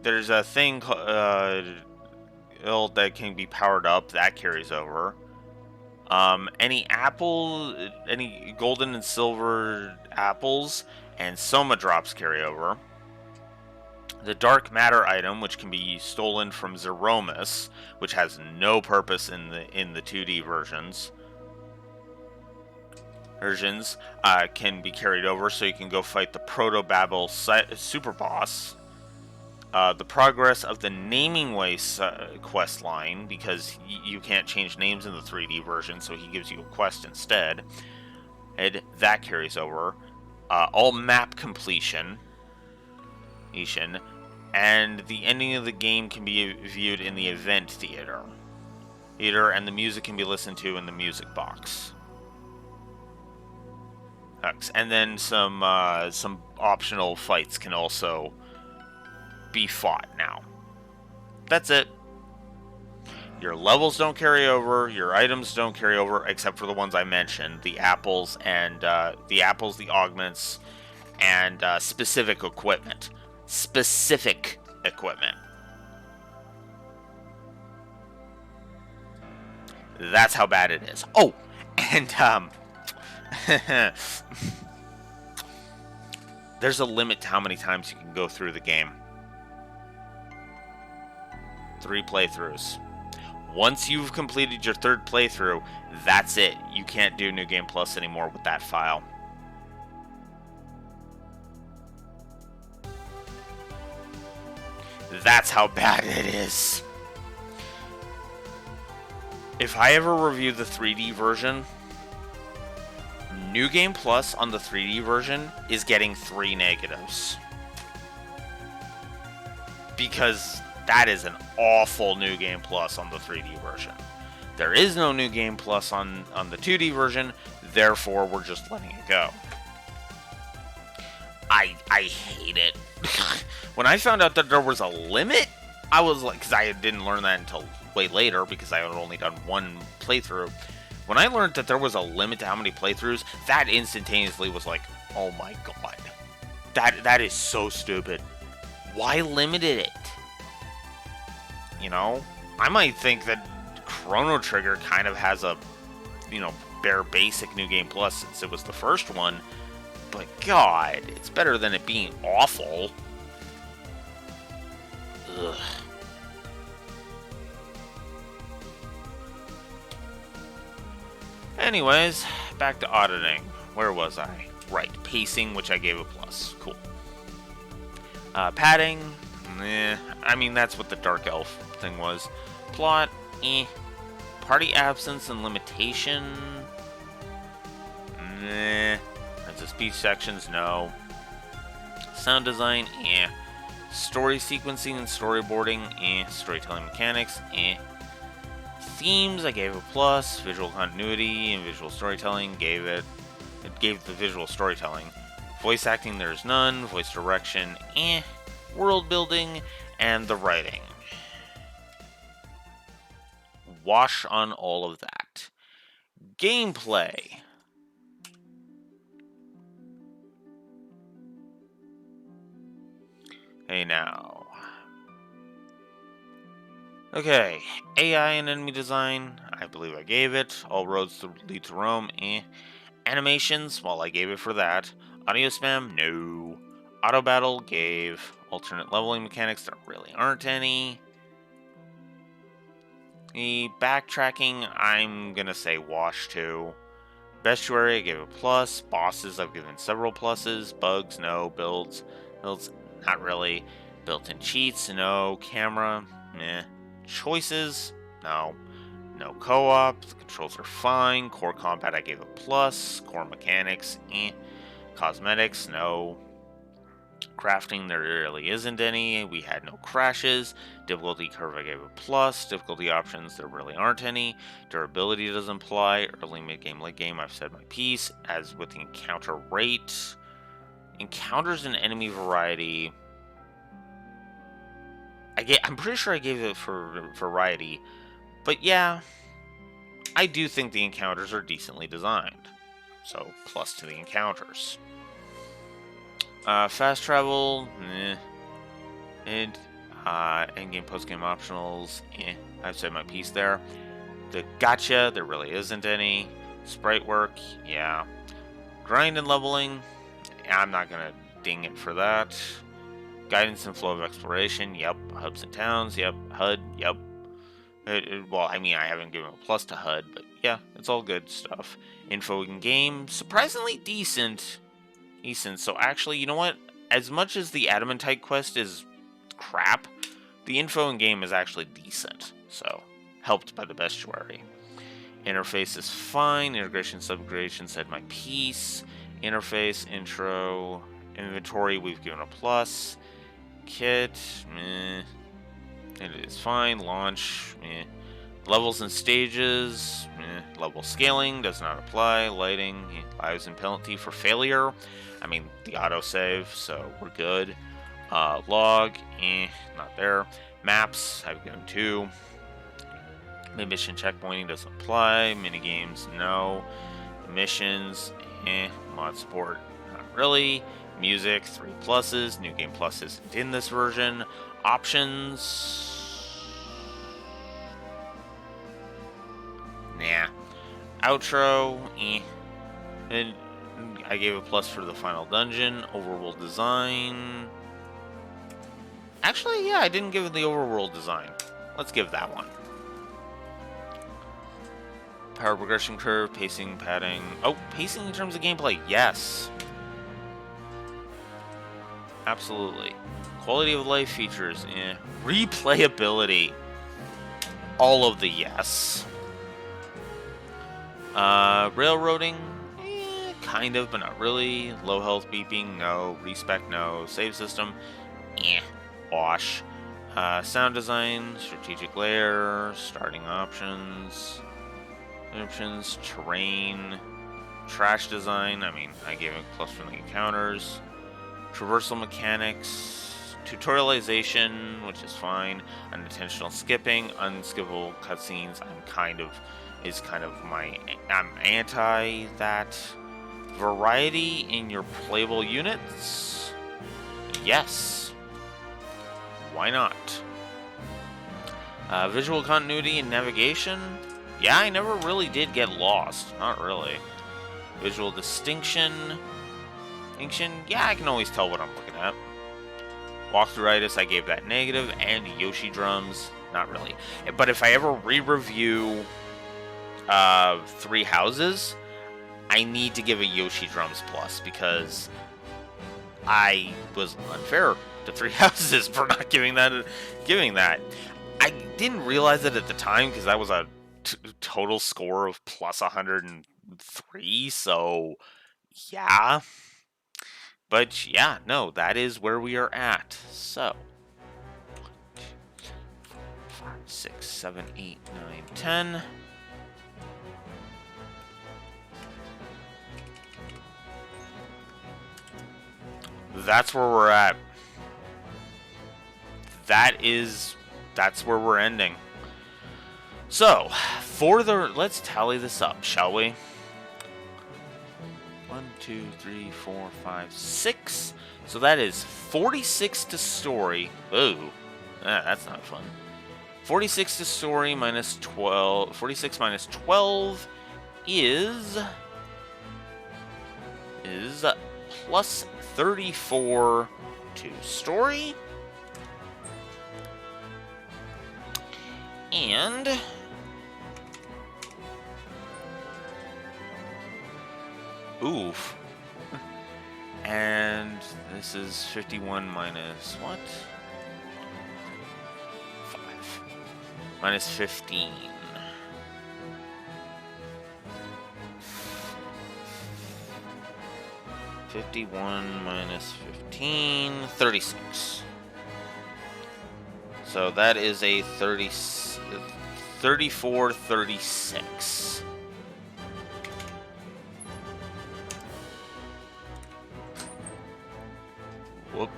there's a thing that can be powered up that carries over. Any golden and silver apples and Soma drops carry over. The dark matter item, which can be stolen from Zeromus, which has no purpose in the 2D versions, can be carried over, so you can go fight the Proto-Babel super boss. The progress of the Naming Way quest line, because you can't change names in the 3D version, so he gives you a quest instead. And that carries over. All map completion. And the ending of the game can be viewed in the event theater. And the music can be listened to in the music box. And then some optional fights can also be fought now. That's it. Your levels don't carry over, your items don't carry over, except for the ones I mentioned, the apples, the augments, and specific equipment. That's how bad it is. Oh, and there's a limit to how many times you can go through the game. 3 playthroughs. Once you've completed your 3rd playthrough, that's it. You can't do New Game Plus anymore with that file. That's how bad it is. If I ever review the 3D version, New Game Plus on the 3D version is getting 3 negatives. Because that is an awful New Game Plus on the 3D version. There is no New Game Plus on the 2D version, therefore we're just letting it go. I hate it. When I found out that there was a limit, I was like, because I didn't learn that until way later because I had only done one playthrough. When I learned that there was a limit to how many playthroughs, that instantaneously was like, oh my god. That is so stupid. Why limited it? You know? I might think that Chrono Trigger kind of has a, bare basic New Game Plus since it was the first one. But god, it's better than it being awful. Ugh. Anyways, back to auditing. Where was I? Right, pacing, which I gave a plus. Cool. Padding, I mean, that's what the Dark Elf thing was. Plot, Party absence and limitation, That's the speech sections, no. Sound design, Story sequencing and storyboarding, Storytelling mechanics, Themes, I gave a plus. Visual continuity and visual storytelling, it gave the visual storytelling. Voice acting, there's none. Voice direction, World building, and the writing. Wash on all of that. Gameplay. Hey now. Okay, AI and enemy design, I believe I gave it. All roads lead to Rome, Animations, well, I gave it for that. Audio spam, no. Auto battle, gave. Alternate leveling mechanics, there really aren't any. The backtracking, I'm gonna say wash too. Bestiary, I gave a plus. Bosses, I've given several pluses. Bugs, no. Builds, not really. Built-in cheats, no. Camera, meh. Choices, no. No co-op, the controls are fine. Core combat, I gave a plus. Core mechanics, Cosmetics, no. Crafting, there really isn't any. We had no crashes. Difficulty curve, I gave a plus. Difficulty options, there really aren't any. Durability doesn't apply. Early, mid-game, late game, I've said my piece. As with the encounter rate, encounters and enemy variety, I'm pretty sure I gave it for variety. But yeah, I do think the encounters are decently designed. So, plus to the encounters. Fast travel, endgame, postgame optionals, I've said my piece there. The gacha, there really isn't any. Sprite work, yeah. Grind and leveling, I'm not gonna ding it for that. Guidance and flow of exploration, yep. Hubs and towns, yep. HUD, yep. Well, I mean, I haven't given a plus to HUD, but yeah, it's all good stuff. Info in game, surprisingly decent. So actually, you know what? As much as the Adamantite quest is crap, the info in game is actually decent. So, helped by the bestiary. Interface is fine. Integration, subintegration, said my piece. Interface, intro, inventory, we've given a plus. Kit, meh. It is fine. Launch, meh. Levels and stages, level scaling does not apply. Lighting, lives and penalty for failure. I mean, the autosave, so we're good. Log, not there. Maps, I've given 2. Mission checkpointing doesn't apply. Minigames, no. Missions, mod support, not really. Music, 3 pluses. New Game Plus isn't in this version. Options, nah. Outro, And I gave a plus for the final dungeon. Overworld design. Actually, yeah, I didn't give it the overworld design. Let's give that one. Power progression curve, pacing, padding. Oh, pacing in terms of gameplay, yes. absolutely. Quality of life features, replayability, all of the yes. Railroading, kind of, but not really. Low health beeping, no. Respec, no. Save system, wash. Sound design, strategic layer, starting options, terrain, trash design. I mean, I gave it plus from the encounters. Traversal mechanics, tutorialization, which is fine. Unintentional skipping, unskippable cutscenes. I'm anti that. Variety in your playable units, yes. Why not? Visual continuity and navigation, yeah. I never really did get lost, not really. Visual distinction, yeah. I can always tell what I'm looking at. Walkthroughitis, I gave that negative, and Yoshi drums, not really. But if I ever re-review Three Houses, I need to give a Yoshi drums plus, because I was unfair to Three Houses for not giving that. I didn't realize it at the time, because that was a total score of plus 103, so yeah. But yeah, no, that is where we are at. So 5, 6, 7, 8, 9, 10. That's where we're at. That's where we're ending. So, let's tally this up, shall we? 1, 2, 3, 4, 5, 6. So that is 46 to story. Ooh, that's not fun. 46 to story minus 12. 46 minus 12 is plus 34 to story. And oof. And this is 51 minus what? 5. Minus 15. (51 minus 15) 36. So that is a 34, 36. Whoop.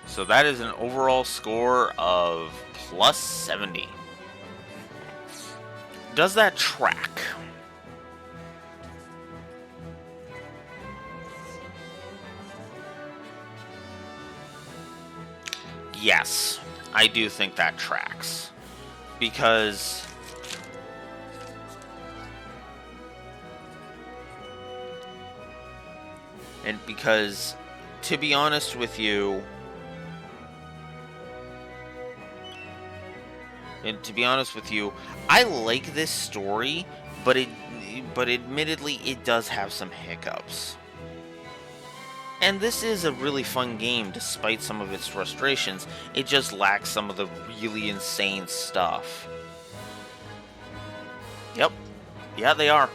So that is an overall score of plus 70. Does that track? Yes, I do think that tracks. Because to be honest with you, I like this story, but admittedly it does have some hiccups. And this is a really fun game, despite some of its frustrations. It just lacks some of the really insane stuff. Yep. Yeah, they are.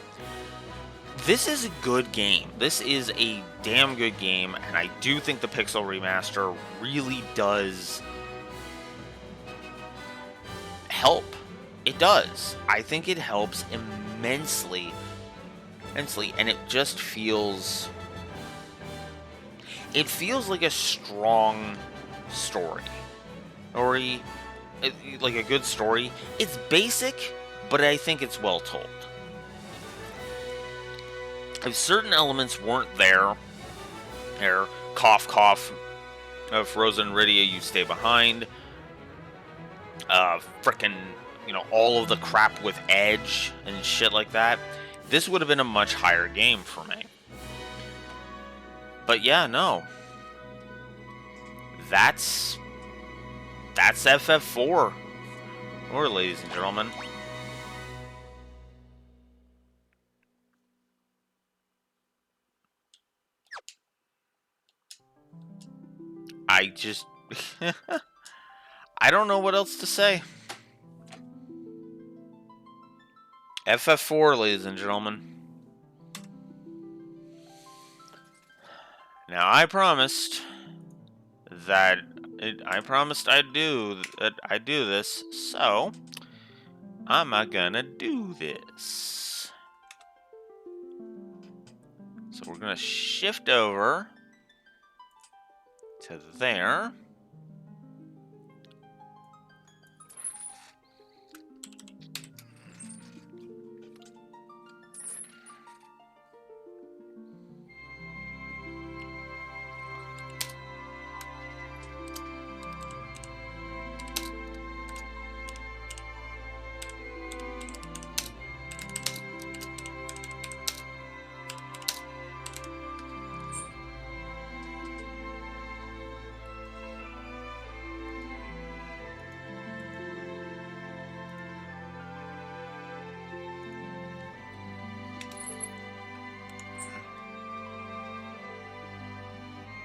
This is a good game. This is a damn good game, and I do think the Pixel Remaster really does help. It does. I think it helps immensely, and it just feels... It feels like a strong story. Or like a good story. It's basic, but I think it's well told. If certain elements weren't there, cough, cough, Frozen Rydia, you stay behind. Frickin', all of the crap with Edge and shit like that, this would have been a much higher game for me. But yeah, no. That's FF4. Or, ladies and gentlemen. I just... I don't know what else to say. FF4, ladies and gentlemen. Now, I promised that... I promised I'd do this, so... I'm not gonna do this. So we're gonna shift over to there.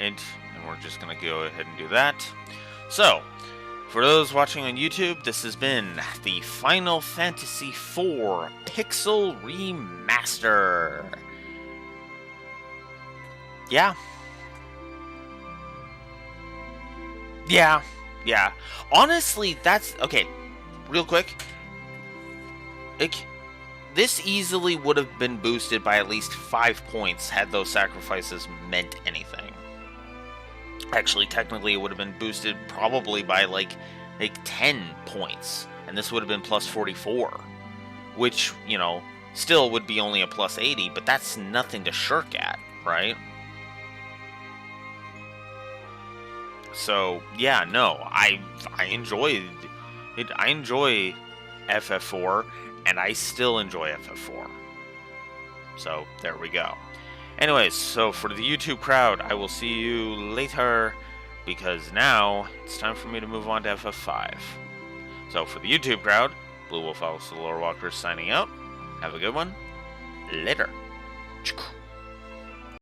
And we're just going to go ahead and do that. So, for those watching on YouTube, this has been the Final Fantasy IV Pixel Remaster. Yeah. Yeah. Honestly, that's... Okay, real quick. This easily would have been boosted by at least 5 points had those sacrifices meant anything. Actually, technically, it would have been boosted probably by like 10 points, and this would have been plus 44, which, you know, still would be only a plus 80, but that's nothing to shirk at, right? So, yeah, no, I enjoyed it. I enjoy FF4, and I still enjoy FF4. So, there we go. Anyways, so for the YouTube crowd, I will see you later, because now it's time for me to move on to FF5. So for the YouTube crowd, Blue Wolf Alice the Lore Walker signing out. Have a good one. Later.